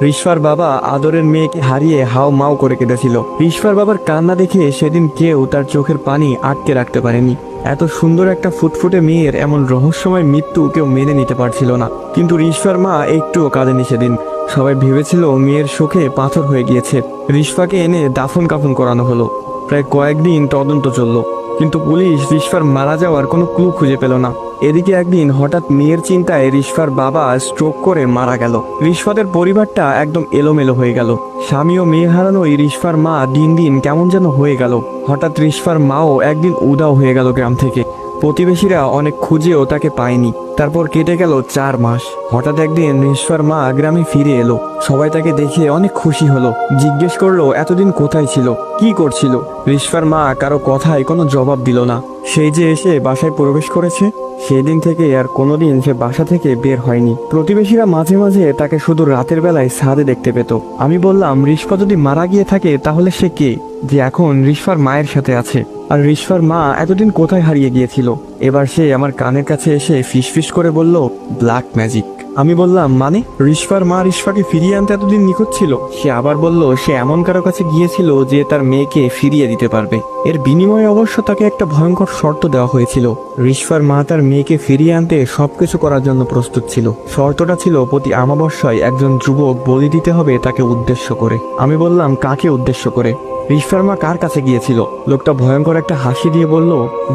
রিশফার বাবা আদরের মেয়েকে হারিয়ে হাও মাও করে কেঁদেছিল। রিশফার বাবার কান্না দেখে সেদিন কেউ তার চোখের পানি আটকে রাখতে পারেনি। এত সুন্দর একটা ফুটফুটে মেয়ের এমন রহস্যময় মৃত্যু কেউ মেনে নিতে পারছিল না। কিন্তু রিশফার মা একটুও কাঁদেনি সেদিন। সবাই ভেবেছিল মেয়ের শোকে পাথর হয়ে গিয়েছে। রিশফাকে এনে দাফন কাফন করানো হলো। প্রায় কয়েকদিন তদন্ত চলল, কিন্তু পুলিশ রিশফার মারা যাওয়ার কোনো ক্লু খুঁজে পেল না। এদিকে একদিন হঠাৎ মেয়ের চিন্তায় রিশফার বাবা স্ট্রোক করে মারা গেল। রিশফাদের পরিবারটা একদম এলোমেলো হয়ে গেল। স্বামী ও মেয়ে হারানোই রিশফার মা দিন দিন কেমন যেন হয়ে গেল। হঠাৎ রিশফার মাও একদিন উধাও হয়ে গেল গ্রাম থেকে। প্রতিবেশীরা অনেক খুঁজেও তাকে পায়নি। তারপর কেটে গেল 4 মাস। হঠাৎ একদিন রিশফার মা গ্রামে ফিরে এলো। সবাই তাকে দেখে অনেক খুশি হলো। জিজ্ঞেস করলো, এতদিন কোথায় ছিল, কি করছিল? রিশফার মা কারো কথায় কোনো জবাব দিল না। সেই যে এসে বাসায় প্রবেশ করেছে, সেই দিন থেকে আর কোনোদিন সে বাসা থেকে বের হয়নি। প্রতিবেশীরা মাঝে মাঝে তাকে শুধু রাতের বেলায় ছাদে দেখতে পেত। আমি বললাম, রিশফা যদি মারা গিয়ে থাকে তাহলে সে কে, যে এখন রিশফার মায়ের সাথে আছে? আর রিশফার মা এতদিন কোথায় হারিয়ে গিয়েছিল? এবার সে আমার কানের কাছে এসে ফিসফিস করে বলল, ব্ল্যাক ম্যাজিক। আমি বললাম, মানে? রিশফার মা রিশফাকে ফিরিয়ে আনতে এতদিন নিখোঁজ ছিল? সে আবার বলল, সে এমন কারো কাছে গিয়েছিল যে তার মেয়েকে ফিরিয়ে দিতে পারবে। এর বিনিময়ে অবশ্য তাকে একটা ভয়ঙ্কর শর্ত দেওয়া হয়েছিল। রিশফার মা তার মেয়েকে ফিরিয়ে আনতে সবকিছু করার জন্য প্রস্তুত ছিল। শর্তটা ছিল, প্রতি অমাবস্যায় একজন যুবক বলি দিতে হবে তাকে উদ্দেশ্য করে। আমি বললাম, কাকে উদ্দেশ্য করে? রিশফার মা কার কাছে গিয়েছিল? লোকটা ভয়ঙ্কর একটা হাসি দিয়ে বলল,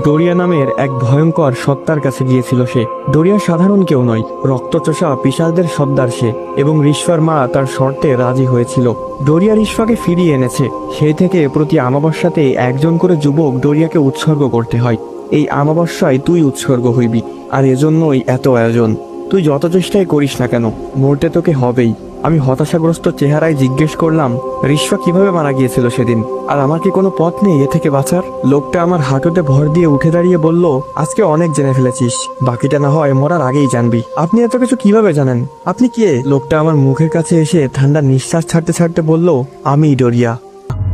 দরিয়া নামের এক ভয়ঙ্কর সত্তার কাছে গিয়েছিল সে। দরিয়া সাধারণ কেউ নয়, রক্তচোষা পিশাচদের সর্দার সে। এবং রিশফার মা তার শর্তে রাজি হয়েছিল। দরিয়া রিশফাকে ফিরিয়ে এনেছে। সেই থেকে প্রতি অমাবস্যাতে একজন করে যুবক দরিয়াকে উৎসর্গ করতে হয়। এই অমাবস্যায় তুই উৎসর্গ হইবি, আর এজন্যই এত আয়োজন। তুই যত চেষ্টাই করিস না কেন, মরতে তোকে হবেই। আমি হতাশাগ্রস্ত চেহারায় জিজ্ঞেস করলাম, রিশফা কিভাবে মারা গিয়েছিল সেদিন? আর আমার কি কোনো পথ নেই এ থেকে বাঁচার? লোকটা আমার হাঁটুতে ভর দিয়ে উঠে দাঁড়িয়ে বলল, আজকে অনেক জেনে ফেলেছিস, বাকিটা না হয় মরার আগেই জানবি। আপনি এত কিছু কিভাবে জানেন? আপনি কে? লোকটা আমার মুখের কাছে এসে ঠান্ডা নিঃশ্বাস ছাড়তে ছাড়তে বলল, আমি দরিয়া।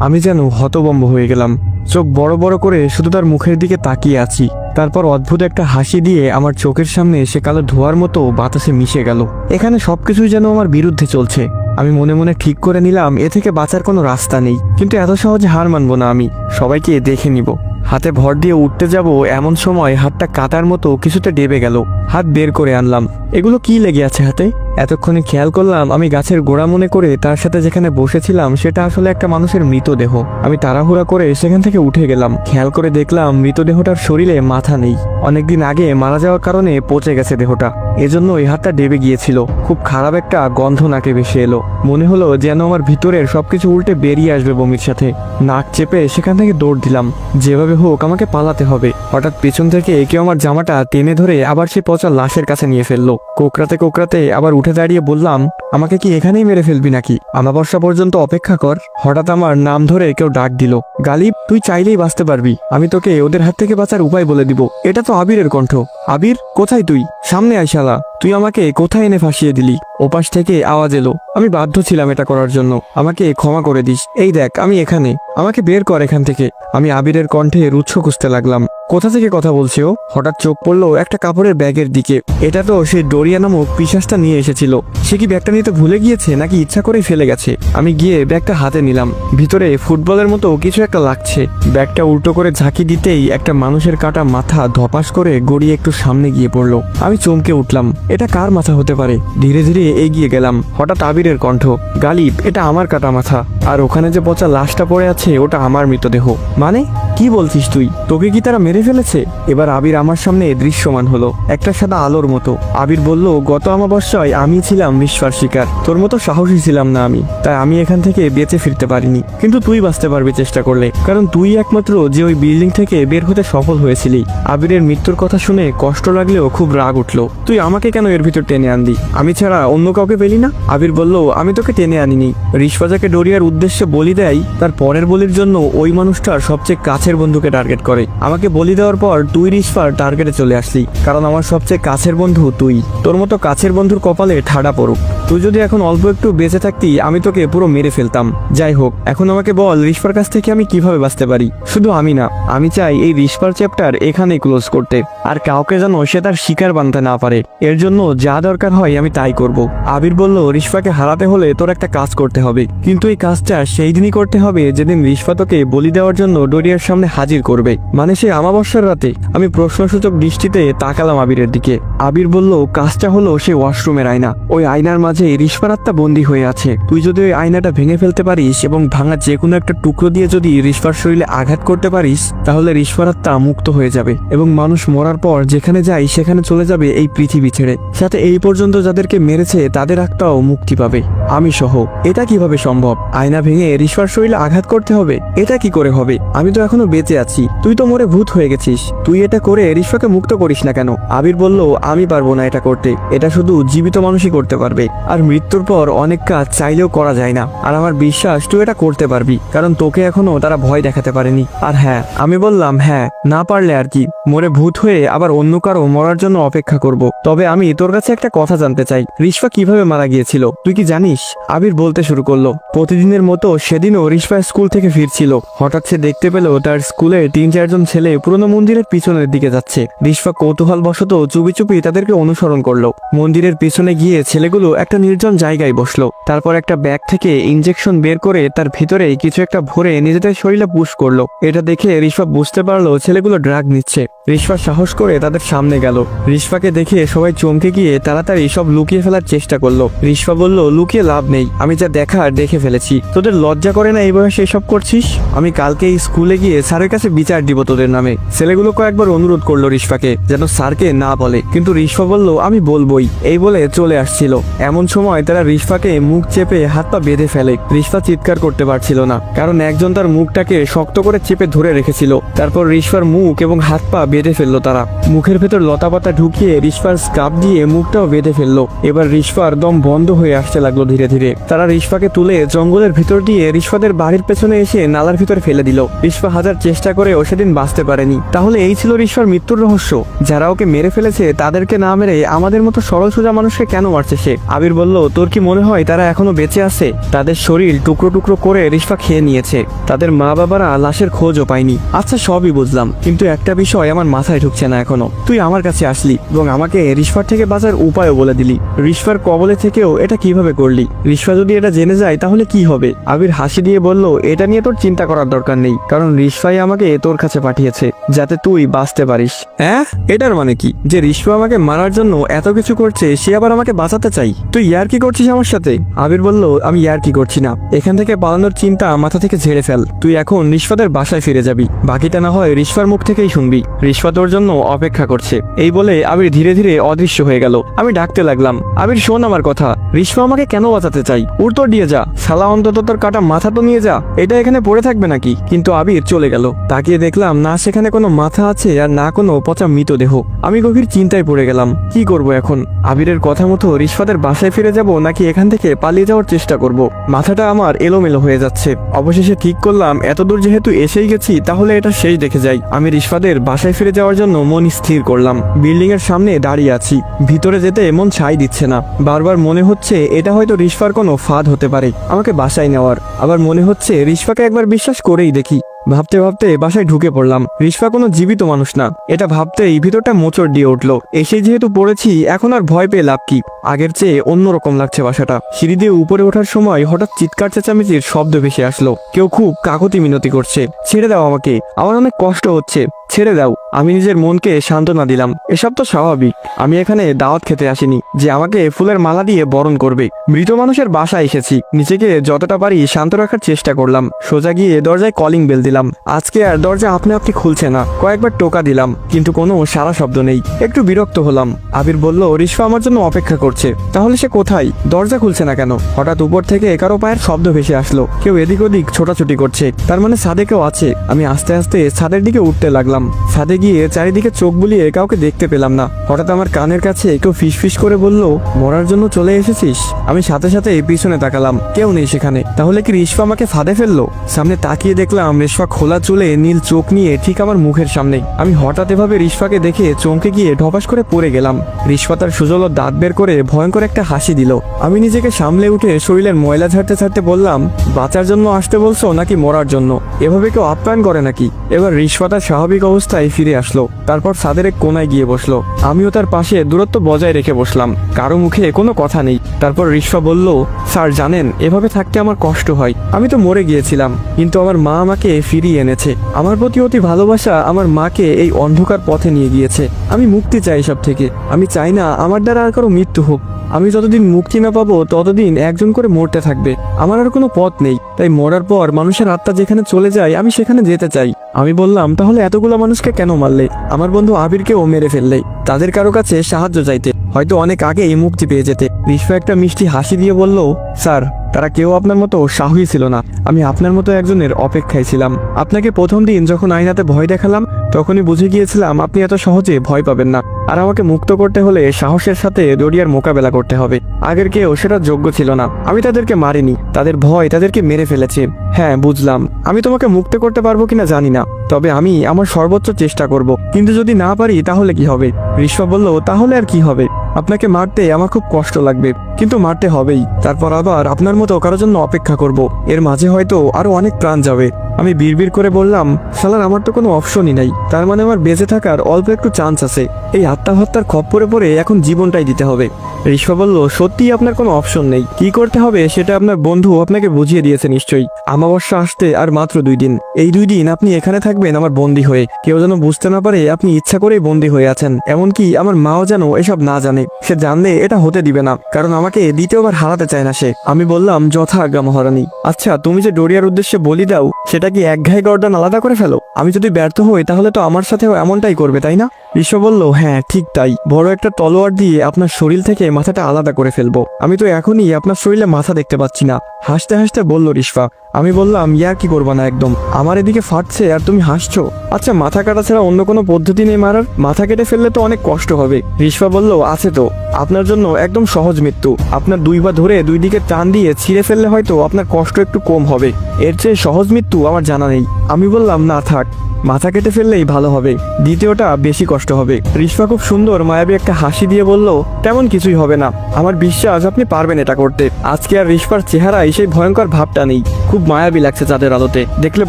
আমি যেন হতভম্ব হয়ে গেলাম। চোখ বড় বড় করে শুধু তার মুখের দিকে তাকিয়ে আছি। তারপর অদ্ভুত একটা হাসি দিয়ে আমার চোখের সামনে সে কালো ধোঁয়ার মতো বাতাসে মিশে গেল। এখানে সবকিছুই যেন আমার বিরুদ্ধে চলছে। আমি মনে মনে ঠিক করে নিলাম, এ থেকে বাঁচার কোনো রাস্তা নেই, কিন্তু এত সহজে হার মানবো না। আমি সবাইকে দেখে নিব। হাতে ভর দিয়ে উঠতে যাব, এমন সময় হাতটা কাটার মতো কিছুতে ডেবে গেল। হাত বের করে আনলাম। এগুলো কি লেগে আছে হাতে? এতক্ষণে খেয়াল করলাম আমি গাছের গোড়া মনে করে তার সাথে যেখানে বসেছিলাম সেটা আসলে একটা মানুষের মৃতদেহ। আমি তাড়াহুড়া করে সেখান থেকে উঠে গেলাম। খেয়াল করে দেখলাম মৃতদেহটার শরীরে মাথা নেই। অনেকদিন আগে মারা যাওয়ার কারণে পচে গেছে দেহটা, এজন্য এই হাতটা ডেবে গিয়েছিল। খুব খারাপ একটা গন্ধ নাকে ভেসে এলো। মনে হলো যেন আমার ভিতরের সবকিছু উল্টে বেরিয়ে আসবে বমির সাথে। নাক চেপে সেখান থেকে দৌড় দিলাম। যেভাবে হোক আমাকে পালাতে হবে। হঠাৎ পেছন থেকে কেউ আমার জামাটা টেনে ধরে আবার সে পচা লাশের কাছে নিয়ে ফেললো। কোকড়াতে কোকড়াতে আবার উঠে দাঁড়িয়ে বললাম, আমাকে কি এখানেই মেরে ফেলবি নাকি? অমাবস্যা পর্যন্ত অপেক্ষা কর। হঠাৎ আমার নাম ধরে কেউ ডাক দিল, গালিব, তুই চাইলেই বাঁচতে পারবি। আমি তোকে ওদের হাত থেকে বাঁচার উপায় বলে দিব। এটা তো আবিরের কণ্ঠ। আবির, কোথায় তুই? সামনে আয় শালা, তুই আমাকে কোথায় এনে ফাঁসিয়ে দিলি? ওপাশ থেকে আওয়াজ এলো। আমি বাধ্য ছিলাম এটা করার জন্য, আমাকে ক্ষমা করে দিস। এই দেখ আমি এখানে, আমাকে বের কর এখান থেকে। আমি আবিরের কণ্ঠে উৎস খুঁজতে লাগলাম। কোথা থেকে কথা বলছে ও? হঠাৎ চোখ পড়লো একটা কাপড়ের ব্যাগের দিকে। এটা তো সে ডোরিয়া নামক পিশাচটা নিয়ে এসেছিল। সে কি ব্যাগটা নিতে ভুলে গিয়েছে নাকি ইচ্ছা করেই ফেলে গেছে? আমি গিয়ে ব্যাগটা হাতে নিলাম। ভিতরে ফুটবলের মতো কিছু একটা লাগছে। ব্যাগটা উল্টো করে ঝাঁকি দিতেই একটা মানুষের কাটা মাথা ধপাস করে গড়িয়ে একটু সামনে গিয়ে পড়লো। আমি চমকে উঠলাম, এটা কার মাথা হতে পারে? ধীরে ধীরে এগিয়ে গেলাম। হঠাৎ আবিরের কণ্ঠ, গালিব এটা আমার কাটা মাথা, আর ওখানে যে পচা লাশটা পড়ে আছে ওটা আমার মৃতদেহ। মানে কি বলছিস তুই? তোকে কি তারা মেরে ফেলেছে? এবার আবির আমার সামনে দৃশ্যমান হলো একটা সাদা আলোর মতো। আবির বলল, গত অমাবস্যায় আমি ছিলাম রিশফার শিকার। তোর মতো সাহসী ছিলাম না আমি, তাই আমি এখান থেকে বেঁচে ফিরতে পারিনি। কিন্তু তুই বাঁচতে পারবি চেষ্টা করলে, কারণ তুই একমাত্র যে ওই বিল্ডিং থেকে বের হতে সফল হয়েছিলি। আবিরের মৃত্যুর কথা শুনে কষ্ট লাগলেও খুব রাগ উঠলো। তুই আমাকে কেন এর ভিতর টেনে আনলি? আমি ছাড়া অন্য কাউকে পেলি না? আবির বলল, আমি তোকে টেনে আনিনি। রিশফা যাকে ডোরিয়ার উদ্দেশ্যে বলি দেয়, তার পরের বলির জন্য ওই মানুষটার সবচেয়ে কাছের বন্ধুকে টার্গেট করে। আমাকে বলি দেওয়ার পর তুই রিশফার টার্গেটে চলে আসলি, কারণ আমার সবচেয়ে কাছের বন্ধু তুই। তোর মতো কাছের বন্ধুর কপালে ঠাডা পড়ুক। তুই যদি এখন অল্প একটু বেঁচে থাকতি আমি তোকে পুরো মেরে ফেলতাম। যাই হোক, এখন আমাকে বল রিশফার কাছ থেকে আমি কিভাবে বাঁচতে পারি? শুধু আমি না, আমি চাই এই রিশফার চ্যাপ্টার এখানেই ক্লোজ করতে, আর কাউকে যেন সে তার শিকার বানতে না পারে। এর জন্য যা দরকার হয় আমি তাই করব। আবির বলল, রিশফাকে হারাতে হলে তোর একটা কাজ করতে হবে, কিন্তু এই কাজটা সেই দিনই করতে হবে যেদিন রিশফা তোকে বলি দেওয়ার জন্য ডোরিয়ার সামনে হাজির করবে, মানে সে অমাবস্যার রাতে। আমি প্রশ্নসূচক দৃষ্টিতে তাকালাম আবিরের দিকে। আবির বলল, কাজটা হলো সে ওয়াশরুমের আয়না। ওই আয়নার মাঝে রিশফার আত্মা বন্দী হয়ে আছে। তুই যদি ওই আয়নাটা ভেঙে ফেলতে পারিস এবং ভাঙা যে কোনো একটা টুকরো দিয়ে যদি রিশফার শরীরে আঘাত করতে পারিস, তাহলে রিশফার আত্মা মুক্ত হয়ে যাবে এবং মানুষ মরার পর যেখানে যায় সেখানে চলে যাবে এই পৃথিবী ছেড়ে। সাথে এই পর্যন্ত যাদেরকে মেরেছে তাদের আত্মাও মুক্তি পাবে, আমি সহ। এটা কিভাবে সম্ভব? আয়না ভেঙে রিশফার শরীরে আঘাত করতে হবে? এটা কি করে হবে? আমি তো এখনো বেঁচে আছি, তুই তো মরে ভূত হয়ে গেছিস। তুই এটা করে রিশফাকে মুক্ত করিস না কেন? আবির বলল, আমি পারবো না এটা করতে। এটা শুধু জীবিত মানুষই করতে পারবে, আর মৃত্যুর পর অনেক কাজ চাইলেও করা যায় না। আর আমার বিশ্বাস তুই এটা করতে পারবি, কারণ তোকে এখনো তারা ভয় দেখাতে পারেনি। আর হ্যাঁ, আমি বললাম হ্যাঁ, না পারলে আর কি, মরে ভূত হয়ে আবার অন্য কারো মরার জন্য অপেক্ষা করব। তবে আমি তোর কাছে একটা কথা জানতে চাই, রিশফা কিভাবে মারা গিয়েছিল তুই কি জানিস? আবির বলতে শুরু করলো। প্রতিদিনের মতো সেদিনও রিশফা স্কুল থেকে ফিরছিল। হঠাৎ সে দেখতে পেল তার স্কুলে 3-4 ছেলে পুরনো মন্দিরের পিছনের দিকে যাচ্ছে। রিশফা কৌতূহল বশত চুপি চুপি তাদেরকে অনুসরণ করলো। মন্দিরের পিছনে গিয়ে ছেলেগুলো একটা নির্জন জায়গায় বসলো। তারপর একটা ব্যাগ থেকে ইনজেকশন বের করে তার ভিতরে কিছু একটা ভরে নিজেদের শরীরে পুশ করলো। এটা দেখে রিশফা বুঝতে পারলো ছেলেগুলো ড্রাগ নিচ্ছে। রিশফা সাহস করে তাদের সামনে গেল। রিশফাকে দেখে সবাই চমকে গিয়ে তাড়াতাড়ি সব লুকিয়ে ফেলার চেষ্টা করলো। রিশফা বলল, লুকিয়ে লাভ নেই, আমি যা দেখার দেখে ফেলেছি। তোদের লজ্জা করে না এই বয়সে এসব করছিস? আমি কালকে এই স্কুলে গিয়ে স্যারের কাছে বিচার দিব তোদের নামে। ছেলেগুলো কয়েকবার অনুরোধ করলো রিশফাকে যেন স্যারকে না বলে, কিন্তু রিশফা বলল, আমি বলবোই। এই বলে চলে আসছিল। এমন সময় তারা রিশফাকে মুখ চেপে হাত পা বেঁধে ফেলে। রিশফা চিৎকার করতে পারছিল না, কারণ একজন তার মুখটাকে শক্ত করে চেপে ধরে রেখেছিল। তারপর রিশফার মুখ এবং হাত পা বেঁধে ফেললো তারা। মুখের ভেতর লতাপাতা ঢুকিয়ে রিশফার স্কার্ফ দিয়ে মুখটাও বেঁধে ফেললো। এবার রিশফার দম বন্ধ হয়ে আসতে লাগলো ধীরে ধীরে। তারা রিশফাকে তুলে জঙ্গলের ভিতর দিয়ে রিশফাদের বাড়ির পেছনে এসে নালার ভিতরে ফেলে দিল। রিশফা হাজার চেষ্টা করেও সেদিন বাঁচতে পারেনি। তাহলে এই ছিল রিশফার মৃত্যুর রহস্য। যারা ওকে মেরে ফেলেছে তাদেরকে না মেরে আমাদের মতো সরল সোজা মানুষকে কেন মারছে সে? আবির বলল, তোর কি মনে হয় তারা এখনো বেঁচে আছে? তাদের শরীর টুকরো টুকরো করে রিশফা খেয়ে নিয়েছে। তাদের মা বাবারা লাশের খোঁজও পায়নি। আচ্ছা, সবই বুঝলাম, কিন্তু একটা বিষয় আমার মাথায় ঢুকছে না এখনো। তুই আমার কাছে আসলি এবং আমাকে রিশফার থেকে বাঁচার উপায়ও বলে দিলি। রিশফার কবলে থেকেও এটা কিভাবে করলি? রিশফা যদি এটা জেনে যায় তাহলে কি হবে? আবির হাসি দিয়ে বলল, এটা নিয়ে তোর চিন্তা করার দরকার নেই, কারণ রিশফাই আমাকে তোর কাছে পাঠিয়েছে যাতে তুই বাঁচতে পারিস। হ্যাঁ, এটার মানে কি? যে রিশফা আমাকে মারার জন্য এত কিছু করছে সে আবার আমাকে বাঁচাতে চাই? তুই ইয়ার কি করছিস আমার সাথে? আবির বলল, আমি ইয়ার কি করছি না। এখান থেকে পালানোর চিন্তা মাথা থেকে ঝেড়ে ফেল। তুই এখন রিশফাদের বাসায় ফিরে যাবি, বাকিটা না হয় রিশফার মুখ থেকেই শুনবি। রিশফা তোর জন্য অপেক্ষা করছে। এই বলে আবির ধীরে ধীরে অদৃশ্য হয়ে গেল। আমি ডাকতে লাগলাম, আবির শোন আমার কথা, রিশফা আমাকে কেন বাঁচাতে চাই? উত্তর দিয়ে যা শালা, অন্তত তোর কাটা মাথা তো নিয়ে যা। এটা এখানে পড়ে থাকবে নাকি? কিন্তু আবির চলে গেল। তাকিয়ে দেখলাম না সেখানে কোনো মাথা আছে আর না কোনো পচা মৃতদেহ। আমি গভীর চিন্তায় পড়ে গেলাম, কি করব এখন? আবিরের কথা মতো রিশফাদের বাসায় ফিরে যাব নাকি এখান থেকে পালিয়ে যাওয়ার চেষ্টা করব? মাথাটা আমার এলোমেলো হয়ে যাচ্ছে। অবশেষে ঠিক করলাম, এতদূর যেহেতু এসেই গেছি তাহলে এটা শেষ দেখে যাই। আমি রিশফাদের বাসায় ফিরে যাওয়ার জন্য মন স্থির করলাম। বিল্ডিং এর সামনে দাঁড়িয়ে আছি, ভিতরে যেতে মন ছাই দিচ্ছে না। বারবার মনে হচ্ছে এটা হয়তো রিশফার কোনো ফাঁদ হতে পারে আমাকে বাসায় নেওয়ার। আবার মনে হচ্ছে রিশফাকে একবার বিশ্বাস করেই দেখি। ভাবতে ভাবতে বাসায় ঢুকে পড়লাম। রিশফা কোনো জীবিত মানুষ না, এটা ভাবতেই ভিতরটা মোচড় দিয়ে উঠলো। এসে যেহেতু পড়েছি, এখন আর ভয় পেয়ে লাভ কি? আগের চেয়ে অন্যরকম লাগছে বাসাটা। সিঁড়ি দিয়ে উপরে ওঠার সময় হঠাৎ চিৎকার চেঁচামেচির শব্দ ভেসে আসলো। কেউ খুব কাকুতি মিনতি করছে, ছেড়ে দাও আমাকে, আমার অনেক কষ্ট হচ্ছে, ছেড়ে দাও। আমি নিজের মনকে সান্ত্বনা দিলাম, এসব তো স্বাভাবিক। আমি এখানে দাওয়াত খেতে আসিনি যে আমাকে ফুলের মালা দিয়ে বরণ করবে। মৃত মানুষের বাসায় এসেছি। নিজেকে যতটা পারি শান্ত রাখার চেষ্টা করলাম। সোজা গিয়ে দরজায় কলিং বেল দিলাম। আজকে আর দরজা আপনি আপনি খুলছে না। কয়েকবার টোকা দিলাম, কিন্তু কোনো সারা শব্দ নেই। একটু বিরক্ত হলাম। আবির বলল, রিশফা আমার জন্য অপেক্ষা করছে। তাহলে সে কোথায়? দরজা খুলছে না কেন? হঠাৎ উপর থেকে কারো পায়ের শব্দ ভেসে আসলো। কেউ এদিক ওদিক ছোটাছুটি করছে, তার মানে ছাদে কেউ আছে। আমি আস্তে আস্তে ছাদের দিকে উঠতে লাগলাম। ছাদে গিয়ে চারিদিকে চোখ বুলিয়ে কাউকে দেখতে পেলাম না। হঠাৎ আমার কানের কাছে কেউ ফিসফিস করে বলল, মরার জন্য চলে এসেছিস? আমি সাথে সাথে পিছনে তাকালাম, কেউ নেই সেখানে। তাহলে কি রিশফা আমাকে ফাঁদে ফেললো? সামনে তাকিয়ে দেখলাম রিশফা খোলা চুলে নীল চোখ নিয়ে ঠিক আমার মুখের সামনে। আমি হঠাৎ এভাবে রিশফাকে দেখে চমকে গিয়ে ঢপাস করে পড়ে গেলাম। রিশফা তার সুজল দাঁত বের করে ভয়ঙ্কর একটা হাসি দিল। আমি নিজেকে সামলে উঠে শরীরের ময়লা ঝাড়তে ঝাড়তে বললাম, বাঁচার জন্য আসতে বলছো নাকি মরার জন্য? এভাবে কেউ আপ্যায়ন করে নাকি? এবার রিশফা তার স্বাভাবিক অবস্থায় ফিরে আসলো। তারপর ছাদের এক কোনায় গিয়ে বসলো। আমিও তার পাশে দূরত্ব বজায় রেখে বসলাম। কারো মুখে কোনো কথা নেই। তারপর রিশফা বলল, স্যার জানেন, এভাবে থাকতে আমার কষ্ট হয়। আমি তো মরে গিয়েছিলাম, কিন্তু আমার মা আমাকে ফিরিয়ে এনেছে। আমার প্রতি অতি ভালোবাসা আমার মাকে এই অন্ধকার পথে নিয়ে গিয়েছে। আমি মুক্তি চাই সব থেকে। আমি চাই না আমার দ্বারা আর কারো মৃত্যু হোক। আমি যতদিন মুক্তি না পাবো ততদিন একজন করে মরতে থাকবে। আমার আর কোনো পথ নেই। তাই মরার পর মানুষের আত্মা যেখানে চলে যায় আমি সেখানে যেতে চাই। আমি বললাম, তাহলে এতগুলো মানুষকে কেন মারলে? আমার বন্ধু আবিরকেও মেরে ফেললে। তাদের কারো কাছে সাহায্য চাইতে, হয়তো অনেক আগেই মুক্তি পেয়ে যেতে। রিশফা একটা মিষ্টি হাসি দিয়ে বলল, স্যার তারা কেউ আপনার মতো সাহসী ছিল না। আমি আপনার মতো একজনের অপেক্ষায় ছিলাম। আপনাকে প্রথম দিন যখন আয়নাতে ভয় দেখালাম তখনই বুঝে গিয়েছিলাম আপনি এত সহজে ভয় পাবেন না। আর আমাকে মুক্ত করতে হলে সাহসের সাথে দরিয়ার মোকাবেলা করতে হবে। আগের কেউ সেটা যোগ্য ছিল না। আমি তাদেরকে মারিনি, তাদের ভয় তাদেরকে মেরে ফেলেছে। হ্যাঁ বুঝলাম, আমি তোমাকে মুক্ত করতে পারবো কিনা জানি না, তবে আমি আমার সর্বোচ্চ চেষ্টা করব। কিন্তু যদি না পারি তাহলে কি হবে? রিশফা বলল, তাহলে আর কি হবে? আপনাকে মারতে আমার খুব কষ্ট লাগবে, কিন্তু মারতে হবেই। তারপর আবার আপনার মতো কারোর জন্য অপেক্ষা করব। এর মাঝে হয়তো আরো অনেক প্রাণ যাবে। আমি বিড়বিড় করে বললাম, শালার আমার তো কোনো অপশনই নাই। তার মানে আমার বেঁচে থাকার অল্প একটু চান্স আছে। এই আত্মহত্যার খপ্পরে পড়ে এখন জীবনটাই দিতে হবে। রিশফা বলল, সত্যিই আপনার কোনো অপশন নেই। কি করতে হবে সেটা আপনার বন্ধু আপনাকে বুঝিয়ে দিয়েছে নিশ্চয়ই। আমাবস্যা আসতে আর মাত্র 2 দিন। এই 2 দিন আপনি এখানে থাকবেন আমার বন্দী হয়ে। কেউ যেন বুঝতে না পারে আপনি ইচ্ছা করেই বন্দী হয়ে আছেন। এমনকি আমার মাও যেন এসব না জানে। সে জানলে এটা হতে দিবে না, কারণ আমাকে দ্বিতীয়বার হারাতে চায় না সে। আমি বললাম, যথা আজ্ঞা মহারানী। আচ্ছা, তুমি যে ডোরিয়ার উদ্দেশ্যে বলি দাও, সেটা কি একঘায়ে গর্দান আলাদা করে ফেলো? আমি যদি ব্যর্থ হই তাহলে তো আমার সাথেও এমনটাই করবে, তাই না? রিশফা বলল, হ্যাঁ ঠিক তাই। বড় একটা তলোয়ার দিয়ে আপনার শরীর থেকে মাথাটা আলাদা করে ফেলবো। আমি তো এখনই আপনার শরীরে মাথা দেখতে পাচ্ছি না। হাসতে হাসতে বলল রিশফা। আমি বললাম, ইয়ার কি করবা না একদম। আমার এদিকে ফাটছে আর তুমি হাসছো। আচ্ছা, মাথা কাটা ছাড়া অন্য কোনো পদ্ধতি নেই মারার? মাথা কেটে ফেললে তো অনেক কষ্ট হবে। রিশফা বলল, আছে তো। আপনার জন্য একদম সহজ মৃত্যু। আপনার 2 পা ধরে 2 দিকে টান দিয়ে ছিঁড়ে ফেললে হয়তো আপনার কষ্ট একটু কম হবে। এর চেয়ে সহজ মৃত্যু আমার জানা নেই। আমি বললাম, না থাক, মাথা কেটে ফেললেই ভালো হবে। দ্বিতীয়টা বেশি কষ্ট হবে। রিশফা খুব সুন্দর মায়াবী একটা হাসি দিয়ে বলল, তেমন কিছুই হবে না। আমার বিশ্বাস আপনি পারবেন এটা করতে। আজকে আর রিশফার চেহারায় সেই ভয়ঙ্কর ভাবটা নেই। খুব মায়াবী লাগছে চাঁদের আলোতে। দেখলে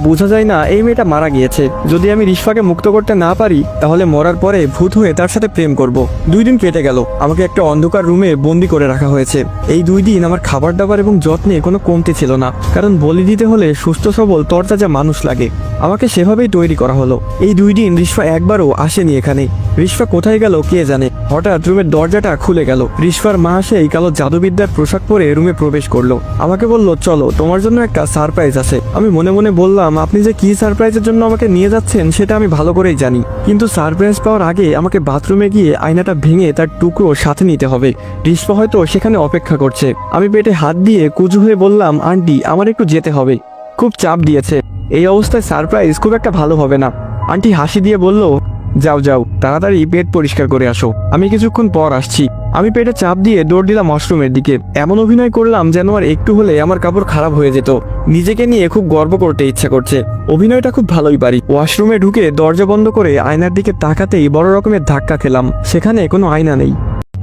বোঝা যায় না এই মেয়েটা মারা গিয়েছে। যদি আমি রিশফাকে মুক্ত করতে না পারি তাহলে মরার পরে ভূত হয়ে তার সাথে প্রেম করব। 2 দিন কেটে গেল। আমাকে একটা অন্ধকার রুমে বন্দি করে রাখা হয়েছে। এই 2 দিন আমার খাবার দাবার এবং যত্নে কোনো কমতি ছিল না, কারণ বলি দিতে হলে সুস্থ সবল তরতাজা মানুষ লাগে। আমাকে সেভাবেই তৈরি করা হলো। এই 2 দিন রিশফা একবারও আসেনি এখানে। রিশফা কোথায় গেল কে জানে। হঠাৎ রুমের দরজাটা খুলে গেল। রিশফার মা সেই কালো জাদুবিদ্যার পোশাক পরে রুমে প্রবেশ করলো। আমাকে বলল, চলো তোমার জন্য একটা সারপ্রাইজ আছে। আমি মনে মনে বললাম, আপনি যে কি সারপ্রাইজের জন্য আমাকে নিয়ে যাচ্ছেন সেটা আমি ভালো করেই জানি, কিন্তু সারপ্রাইজ পাওয়ার আগে আমাকে বাথরুমে গিয়ে আয়নাটা ভেঙে তার টুকরো সাথে নিতে হবে। রিশফা হয়তো সেখানে অপেক্ষা করছে। আমি পেটে হাত দিয়ে কুজু হয়ে বললাম, আন্টি আমার একটু যেতে হবে, খুব চাপ দিয়েছে। এই অবস্থায় সারপ্রাইজ খুব একটা ভালো হবে না। আন্টি হাসি দিয়ে বলল, যাও যাও, তাড়াতাড়ি পেট পরিষ্কার করে আসো, আমি কিছুক্ষণ পর আসছি। আমি পেটে চাপ দিয়ে দৌড় দিলাম ওয়াশরুমের দিকে। এমন অভিনয় করলাম যেন আর একটু হলে আমার কাপড় খারাপ হয়ে যেত। নিজেকে নিয়ে খুব গর্ব করতে ইচ্ছা করছে। অভিনয়টা খুব ভালোই পারি। ওয়াশরুমে ঢুকে দরজা বন্ধ করে আয়নার দিকে তাকাতেই বড় রকমের ধাক্কা খেলাম। সেখানে কোনো আয়না নেই।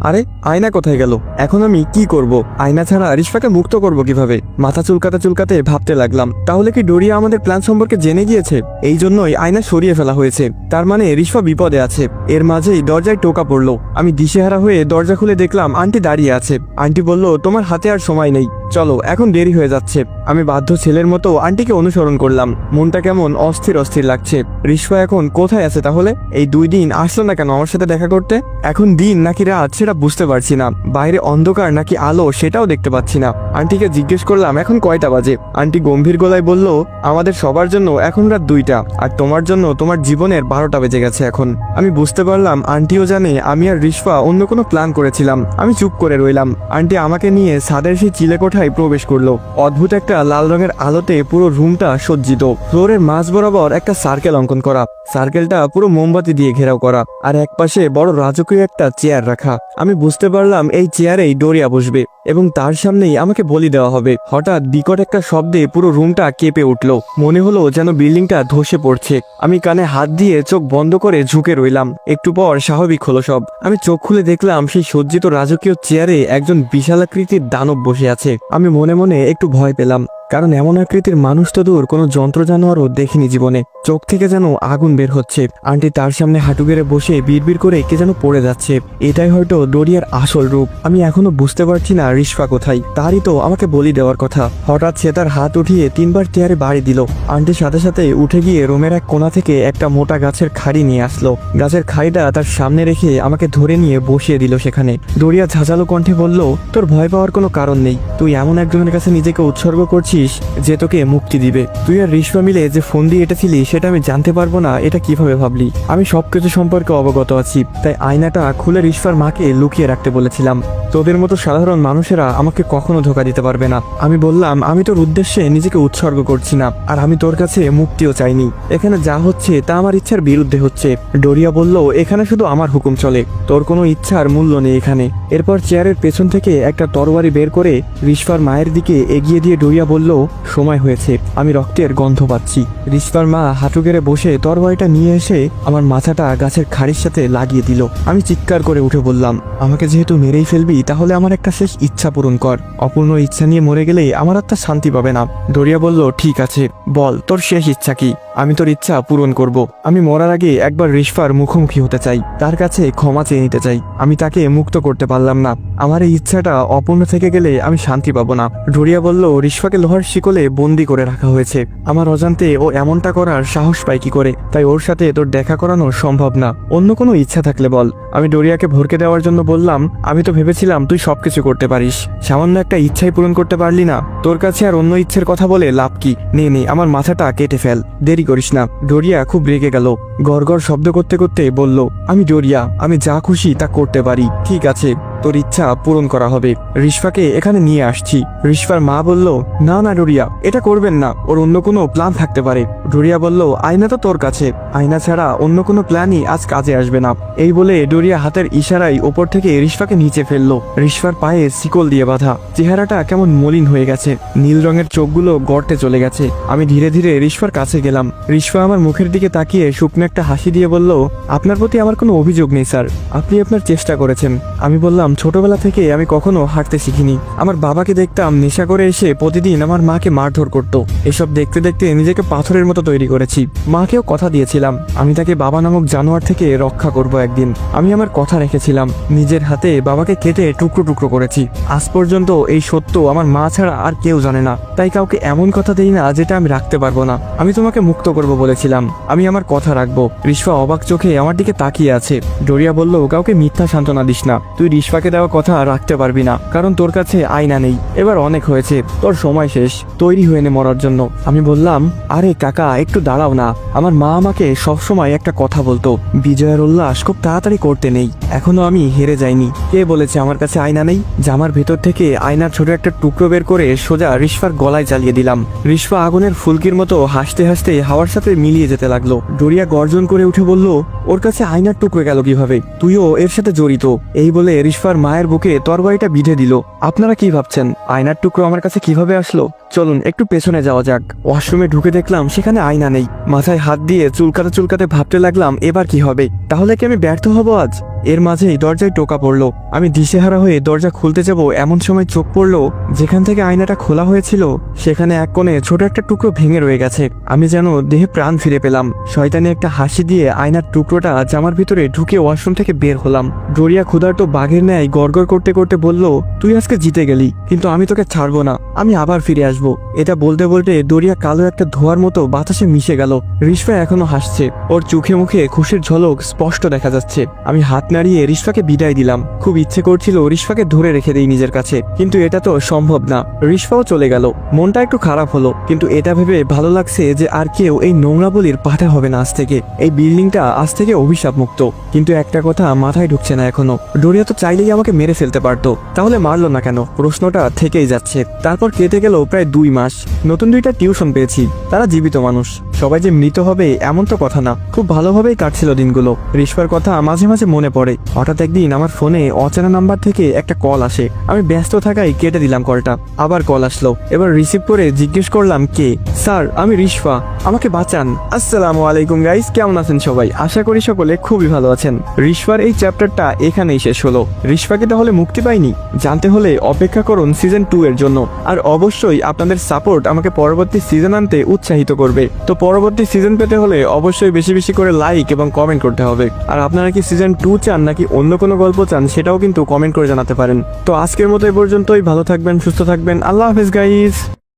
আরে আয়না কোথায় গেল? এখন আমি কি করব? আয়না ছাড়া রিশফাকে মুক্ত করব কিভাবে? মাথা চুলকাতে চুলকাতে ভাবতে লাগলাম, তাহলে কি ডোরিয়া আমাদের প্ল্যান সম্পর্কে জেনে গিয়েছে? এই জন্যই আয়না সরিয়ে ফেলা হয়েছে। তার মানে রিশফা বিপদে আছে। এর মাঝেই দরজায় টোকা পড়লো। আমি দিশেহারা হয়ে দরজা খুলে দেখলাম আন্টি দাঁড়িয়ে আছে। আন্টি বলল, তোমার হাতে আর সময় নেই, চলো, এখন দেরি হয়ে যাচ্ছে। আমি বাধ্য ছেলের মতো আন্টিকে অনুসরণ করলাম। মনটা কেমন অস্থির অস্থির লাগছে। রিশফা এখন কোথায় আছে তাহলে? এই 2 দিন আসলো না কেন আমার সাথে দেখা করতে? এখন দিন নাকি রাত সেটা বুঝতে পারছি না। বাইরে অন্ধকার নাকি আলো সেটাও দেখতে পাচ্ছি না। আন্টিকে জিজ্ঞেস করলাম এখন কয়টা বাজে। আন্টি গম্ভীর গলায় বলল, আমাদের সবার জন্য এখন রাত 2টা, আর তোমার জন্য তোমার জীবনের 12টা বেজে গেছে এখন। আমি বুঝতে পারলাম আন্টিও জানে আমি আর রিশফা অন্য কোনো প্ল্যান করেছিলাম। আমি চুপ করে রইলাম। আন্টি আমাকে নিয়ে ছাদের সেই চিলেকোঠায় প্রবেশ করলো। অদ্ভুত একটা লাল রঙের আলোতে পুরো রুমটা সজ্জিত। ফ্লোরের মাঝ বরাবর একটা সার্কেল অঙ্কন করা। সার্কেলটা পুরো মোমবাতি দিয়ে ঘেরাও করা, আর একপাশে বড় রাজকীয় একটা চেয়ার রাখা। আমি বুঝতে পারলাম এই চেয়ারেই ডোরিয়া বসবে এবং তার সামনেই আমাকে বলি দেওয়া হবে। হঠাৎ বিকট একটা শব্দে পুরো রুমটা কেঁপে উঠলো। মনে হলো যেন বিল্ডিংটা ধসে পড়ছে। আমি কানে হাত দিয়ে চোখ বন্ধ করে ঝুঁকে রইলাম। একটু পর স্বাভাবিক হলো সব। আমি চোখ খুলে দেখলাম সেই সজ্জিত রাজকীয় চেয়ারে একজন বিশালাকৃতির দানব বসে আছে। আমি মনে মনে একটু ভয় পেলাম, কারণ এমন আকৃতির মানুষ তো দূর, কোনো যন্ত্র জানোয়ারও দেখিনি জীবনে। চোখ থেকে যেন আগুন বের হচ্ছে। আন্টি তার সামনে হাঁটু গেড়ে বসে বিড়বিড় করে কে যেন পড়ে যাচ্ছে। এটাই হয়তো ডোরিয়ার আসল রূপ। আমি এখনো বুঝতে পারছি না রিশফা কোথায়। তারই তো আমাকে বলি দেওয়ার কথা। হঠাৎ সে তার হাত উঠিয়ে 3বার চেয়ারে বাড়ি দিল। আন্টির সাথে সাথে উঠে গিয়ে রুমের এক কোণা থেকে একটা মোটা গাছের খাড়ি নিয়ে আসলো। গাছের খাড়িটা তার সামনে রেখে আমাকে ধরে নিয়ে বসিয়ে দিল সেখানে। ডোরিয়া ঝাঁঝালো কণ্ঠে বলল, তোর ভয় পাওয়ার কোনো কারণ নেই। তুই এমন একজনের কাছে নিজেকে উৎসর্গ করছিস যে তোকে মুক্তি দিবে। তুই আর রিশফা মিলে যে ফোন দিয়ে এঁটেছিলি সেটা আমি জানতে পারবো না, এটা কিভাবে ভাবলি? আমি সবকিছু সম্পর্কে অবগত আছি, তাই আয়নাটা খুলে রিশফার মাকে লুকিয়ে রাখতে বলেছিলাম। তোদের মতো সাধারণ মানুষেরা আমাকে কখনো ধোকা দিতে পারবে না। আমি বললাম, আমি তোর উদ্দেশ্যে নিজেকে উৎসর্গ করছি না, আর আমি তোর কাছে মুক্তিও চাইনি। এখানে যা হচ্ছে তা আমার ইচ্ছার বিরুদ্ধে হচ্ছে। ডোরিয়া বলল, এখানে শুধু আমার হুকুম চলে, তোর কোনো ইচ্ছার মূল্য নেই এখানে। এরপর চেয়ারের পেছন থেকে একটা তরবারি বের করে রিশফার মায়ের দিকে এগিয়ে দিয়ে ডোরিয়া বলল, সময় হয়েছে, আমি রক্তের গন্ধ পাচ্ছি। রিশফার মা হাঁটু গেড়ে বসে তরবারিটা নিয়ে এসে আমার মাথাটা গাছের খাড়ির সাথে লাগিয়ে দিল। আমি চিৎকার করে উঠে বললাম, আমাকে যেহেতু মেরেই ফেলবি, তাহলে আমার একটা শেষ ইচ্ছা পূরণ কর। অপূর্ণ ইচ্ছা নিয়ে মরে গেলে আমার আত্মা শান্তি পাবে না। ডোরিয়া বলল, ঠিক আছে, বল তোর শেষ ইচ্ছা কি? আমি তোর ইচ্ছা পূরণ করব। আমি মরার আগে একবার রিশফার মুখোমুখি হতে চাই, তার কাছে ক্ষমা চেয়ে নিতে চাই। আমি তাকে মুক্ত করতে পারলাম না। আমার এই ইচ্ছাটা অপূর্ণ থেকে গেলে আমি শান্তি পাবো না। ডোরিয়া বলল, রিশফাকে লোহার শিকলে বন্দি করে রাখা হয়েছে। আমার অজান্তে ও এমনটা করার সাহস পায় কি করে? তাই ওর সাথে তোর দেখা করানো সম্ভব না। অন্য কোনো ইচ্ছা থাকলে বল। আমি ডোরিয়াকে ভরকে দেওয়ার জন্য বললাম, আমি তো ভেবেছিলাম তুই সবকিছু করতে পারিস, সামান্য একটা ইচ্ছাই পূরণ করতে পারলি না। তোর কাছে আর অন্য ইচ্ছের কথা বলে লাভ কি? নে আমার মাথাটা কেটে ফেল, দেরি করিস না। ডোরিয়া খুব রেগে গেল। গড়গড় শব্দ করতে করতে বলল, আমি ডোরিয়া, আমি যা খুশি তা করতে পারি। ঠিক আছে, তোর ইচ্ছা পূরণ করা হবে। রিশফাকে এখানে নিয়ে আসছি। রিশফার মা বলল, না না ডোরিয়া, এটা করবেন না, ওর অন্য কোনো প্ল্যান থাকতে পারে। ডোরিয়া বলল, আয়না তো তোর কাছে, আয়না ছাড়া অন্য কোনো প্ল্যানই আজ কাজে আসবে না। এই বলে ডোরিয়া হাতের ইশারায় ওপর থেকে রিশফাকে নিচে ফেললো। রিশফার পায়ে শিকল দিয়ে বাঁধা, চেহারাটা কেমন মলিন হয়ে গেছে, নীল রঙের চোখগুলো গর্তে চলে গেছে। আমি ধীরে ধীরে রিশফার কাছে গেলাম। রিশফা আমার মুখের দিকে তাকিয়ে শুকনো একটা হাসি দিয়ে বলল, আপনার প্রতি আমার কোনো অভিযোগ নেই স্যার, আপনি আপনার চেষ্টা করেছেন। আমি বললাম, ছোটবেলা থেকে আমি কখনো হাঁটতে শিখিনি। আমার বাবাকে দেখতাম নেশা করে এসে প্রতিদিন আমার মাকে মারধর করত। এসব দেখতে দেখতে নিজেকে পাথরের মতো তৈরি করেছি। মাকেও কথা দিয়েছিলাম আমি তাকে বাবা নামক জানোয়ার থেকে রক্ষা করব একদিন। আমি আমার কথা রেখেছিলাম, নিজের হাতে বাবাকে কেটে টুকরো টুকরো করেছি। আজ পর্যন্ত এই সত্য আমার মা ছাড়া আর কেউ জানে না, তাই কাউকে এমন কথা দেই না যেটা আমি রাখতে পারবো না। আমি তোমাকে মুক্ত করব বলেছিলাম, আমি আমার কথা রাখবো। রিশফা অবাক চোখে আমার দিকে তাকিয়ে আছে। ডোরিয়া বলল, কাউকে মিথ্যা সান্ত্বনা দিস না, তুই রিশফাকে দেওয়া কথা রাখতে পারবি না, কারণ তোর কাছে আয়না নেই। এবার অনেক হয়েছে, তোর সময় শেষ, তৈরি হয়ে নে মরার জন্য। আমি বললাম, আরে কাকা একটু দাঁড়াও না। আমার মা আমাকে সবসময় একটা কথা বলতো, বিজয়ের উল্লাস খুব তাড়াতাড়ি করতে মুহূর্তে নেই। এখনো আমি হেরে যাইনি। কে বলেছে আমার কাছে আয়না নেই? জামার ভেতর থেকে আয়নার ছোট একটা টুকরো বের করে সোজা রিশফার গলায় চালিয়ে দিলাম। রিশফা আগুনের ফুলকির মতো হাসতে হাসতে হাওয়ার সাথে মিলিয়ে যেতে লাগলো। ডোরিয়া গর্জন করে উঠে বলল, ওর কাছে আয়নার টুকরো গেল কিভাবে? তুইও এর সাথে জড়িত। এই বলে রিশফার মায়ের বুকে তরবারিটা বিঁধে দিল। আপনারা কি ভাবছেন আয়নার টুকরো আমার কাছে কিভাবে আসলো? চলুন একটু পেছনে যাওয়া যাক। ওয়াশরুমে ঢুকে দেখলাম সেখানে আয়না নেই। মাথায় হাত দিয়ে চুলকাতে চুলকাতে ভাবতে লাগলাম এবার কি হবে? তাহলে কি আমি ব্যর্থ হব আজ? এর মাঝেই দরজায় টোকা পড়লো। আমি দিশেহারা হয়ে দরজা খুলতে যাব এমন সময় চোখ পড়লো যেখান থেকে আয়নাটা খোলা হয়েছিল সেখানে এক কোণে ছোট একটা টুকরো ভেঙে রয়ে গেছে। আমি যেন দেহে প্রাণ ফিরে পেলাম। শয়তানি একটা হাসি দিয়ে আয়নার টুকরোটা জামার ভিতরে ঢুকে ওয়াশরুম থেকে বের হলাম। ডোরিয়া ক্ষুধার্ত বাঘের ন্যায় গড়গড় করতে করতে বলল, তুই আজকে জিতে গেলি, কিন্তু আমি তোকে ছাড়বো না। আমি আবার ফিরে আসবো। এটা বলতে বলতে ডোরিয়া কালো একটা ধোয়ার মতো বাতাসে মিশে গেল। রিশফা এখনো হাসছে। ওর চোখে মুখে খুশির ঝলক স্পষ্ট দেখা যাচ্ছে। আমি হাত নাড়িয়ে রিশফাকে বিদায় দিলাম। খুব ইচ্ছে করছিল রিশফাকে ধরে রেখে দেই নিজের কাছে, কিন্তু এটা তো সম্ভব না। রিশফাও চলে গেল। মনটা একটু খারাপ হলো, কিন্তু এটা ভেবে ভালো লাগছে যে আর কেউ এই নোংরা বলির পাঠা হবে না আজ থেকে। এই বিল্ডিংটা আজ থেকে অভিশাপ মুক্ত। কিন্তু একটা কথা মাথায় ঢুকছে না এখনো, ডোরিয়া তো চাইলেই আমাকে মেরে ফেলতে পারতো, তাহলে মারলো না কেন? প্রশ্নটা থেকেই যাচ্ছে। তারপর কেটে গেল প্রায় 2 মাস। নতুন 2টা টিউশন পেয়েছি। তারা জীবিত মানুষ। সবাই যে মৃত হবে এমন তো কথা না। খুব ভালোভাবেই কাটছিল দিনগুলো। রিশফার কথা মাঝে মাঝে মনে পড়ে। হঠাৎ একদিন আমার ফোনে অচেনা নাম্বার থেকে একটা কল আসে। আমি ব্যস্ত থাকায় কেটে দিলাম কলটা। আবার কল আসলো। এবার রিসিভ করে জিজ্ঞেস করলাম, কে? স্যার, আমি রিশফা, আমাকে বাঁচান। আসসালামু আলাইকুম গাইস, কেমন আছেন সবাই? আশা করি সকলে খুবই ভালো আছেন। রিশফার এই চ্যাপ্টারটা এখানেই শেষ হলো। রিশফাকে তাহলে মুক্তি পাইনি? জানতে হলে অপেক্ষা করুন সিজন 2 এর জন্য। আর অবশ্যই আপনাদের সাপোর্ট আমাকে পরবর্তী সিজন আনতে উৎসাহিত করবে। তো পরবর্তী সিজন পেতে হলে অবশ্যই বেশি বেশি করে লাইক এবং কমেন্ট করতে হবে। আর আপনারা কি সিজন 2 চান নাকি অন্য কোনো গল্প চান সেটাও কিন্তু কমেন্ট করে জানাতে পারেন। তো আজকের মতো এ পর্যন্তই। ভালো থাকবেন, সুস্থ থাকবেন। আল্লাহ হাফেজ গাইস।